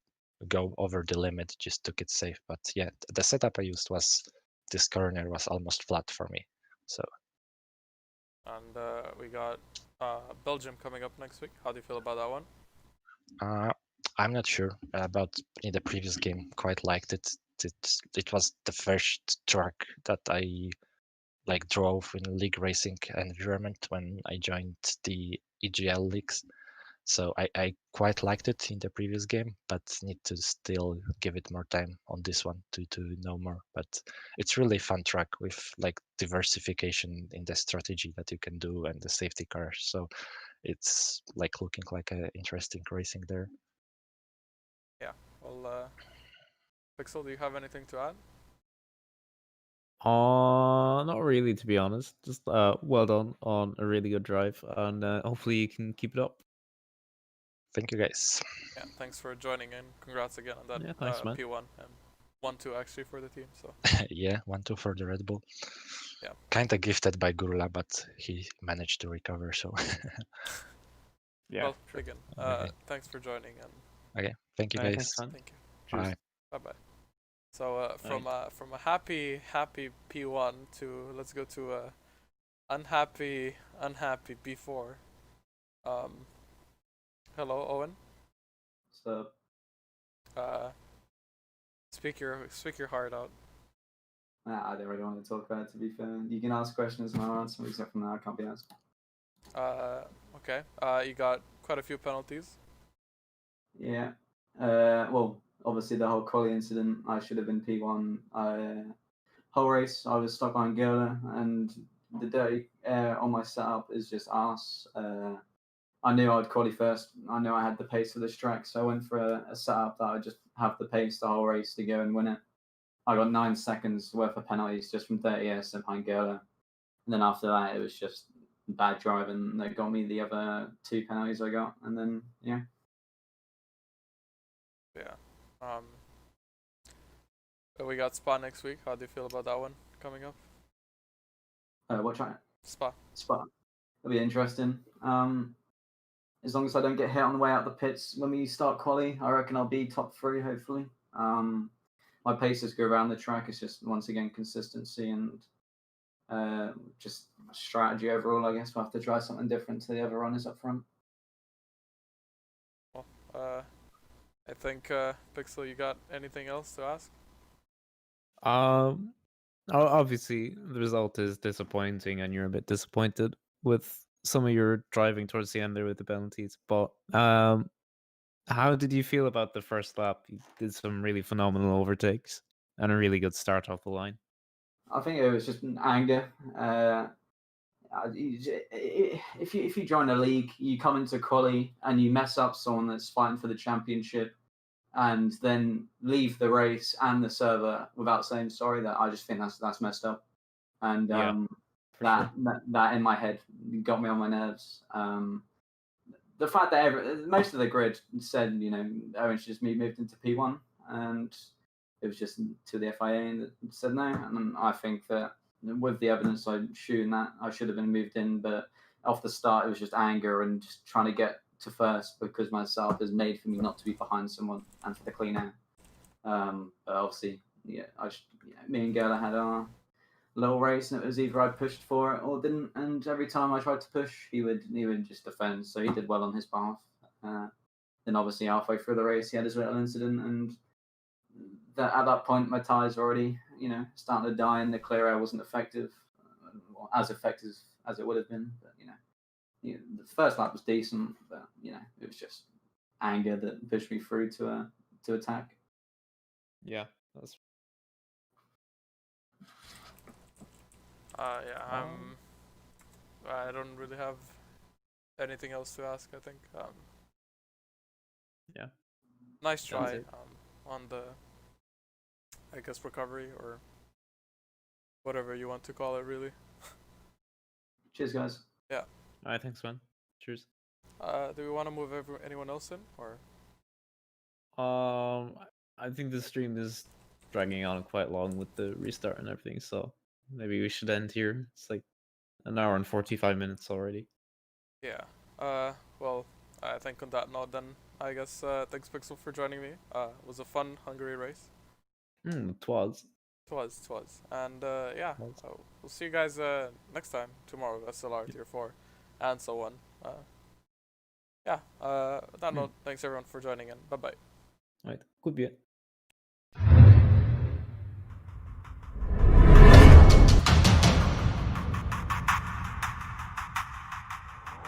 go over the limit, just took it safe. But yeah, the setup I used was, this corner was almost flat for me. So And we got Belgium coming up next week. How do you feel about that one? I'm not sure about in the previous game. Quite liked it. It was the first track that I like drove in league racing environment when I joined the EGL leagues. So I quite liked it in the previous game, but need to still give it more time on this one to know more. But it's really fun track with like diversification in the strategy that you can do and the safety cars. So it's like looking like a interesting racing there. Yeah. Well, Pixel, do you have anything to add? Not really, to be honest. Just well done on a really good drive, and hopefully you can keep it up. Thank you, guys. Yeah, thanks for joining and congrats again on that Yeah, thanks, man. P1 and 1-2 actually for the team. So Yeah, 1-2 for the Red Bull. Yeah. Kinda gifted by Gurula, but he managed to recover. So Yeah. well, again, Okay. thanks for joining and okay, thank you, Alright, guys. thanks, man. thank you. Cheers. Bye. Bye bye. So from a happy P1 to let's go to a unhappy P4. Hello Owen. So, Speak your heart out. I don't really want to talk about it, to be fair. You can ask questions and I'll answer them, except for now I can't be asked. Okay. You got quite a few penalties. Yeah. Well, obviously the whole Collie incident, I should have been P1. Whole race, I was stuck behind Gerda, and the dirty air on my setup is just arse. I knew I'd qualify first. I knew I had the pace for this track, so I went for a setup that I would just have the pace the whole race to go and win it. I got 9 seconds worth of penalties just from 30s behind Gerda. And then after that, it was just bad driving that got me the other 2 penalties I got. And then, yeah. Yeah. We got Spa next week. How do you feel about that one coming up? What track? Spa. Spa. It'll be interesting. As long as I don't get hit on the way out the pits when we start quali, I reckon I'll be top 3, hopefully. My paces go around the track. It's just, once again, consistency and just strategy overall, I guess. We'll have to try something different to the other runners up front. Well, I think, Pixel, you got anything else to ask? Obviously the result is disappointing, and you're a bit disappointed with some of your driving towards the end there with the penalties. But how did you feel about the first lap? You did some really phenomenal overtakes and a really good start off the line. I think it was just anger. If you join a league, you come into quali and you mess up someone that's fighting for the championship, and then leave the race and the server without saying sorry. That I just think that's messed up, and that in my head got me on my nerves. The fact that most of the grid said, Owen should just be moved into P1, and it was just to the FIA that said no. And I think that with the evidence I showed that, I should have been moved in, but off the start it was just anger and just trying to get to first because my setup is made for me not to be behind someone and for the clean air. But obviously, me and Gerda had our little race, and it was either I pushed for it or didn't. And every time I tried to push, he would just defend. So he did well on his behalf. Then obviously halfway through the race, he had his little incident, and at that point my tyres were already starting to die, and the clear air wasn't effective, as effective as it would have been. But the first lap was decent, but it was just anger that pushed me through to attack. Yeah, that's. Yeah, I don't really have anything else to ask. I think. Yeah. Nice try it. on the, I guess, recovery or whatever you want to call it, really. Cheers, guys. Yeah. All right, thanks, man. Cheers. Do we want to move anyone else in, or? I think the stream is dragging on quite long with the restart and everything, so maybe we should end here. It's like an hour and 45 minutes already. Yeah. Well, I think on that note, then I guess thanks Pixel for joining me. It was a fun Hungary race. It was. It was, and yeah, we'll see you guys next time tomorrow. SLR Tier 4, and so on. Yeah. On that note, thanks everyone for joining in. Bye bye. Right. Goodbye.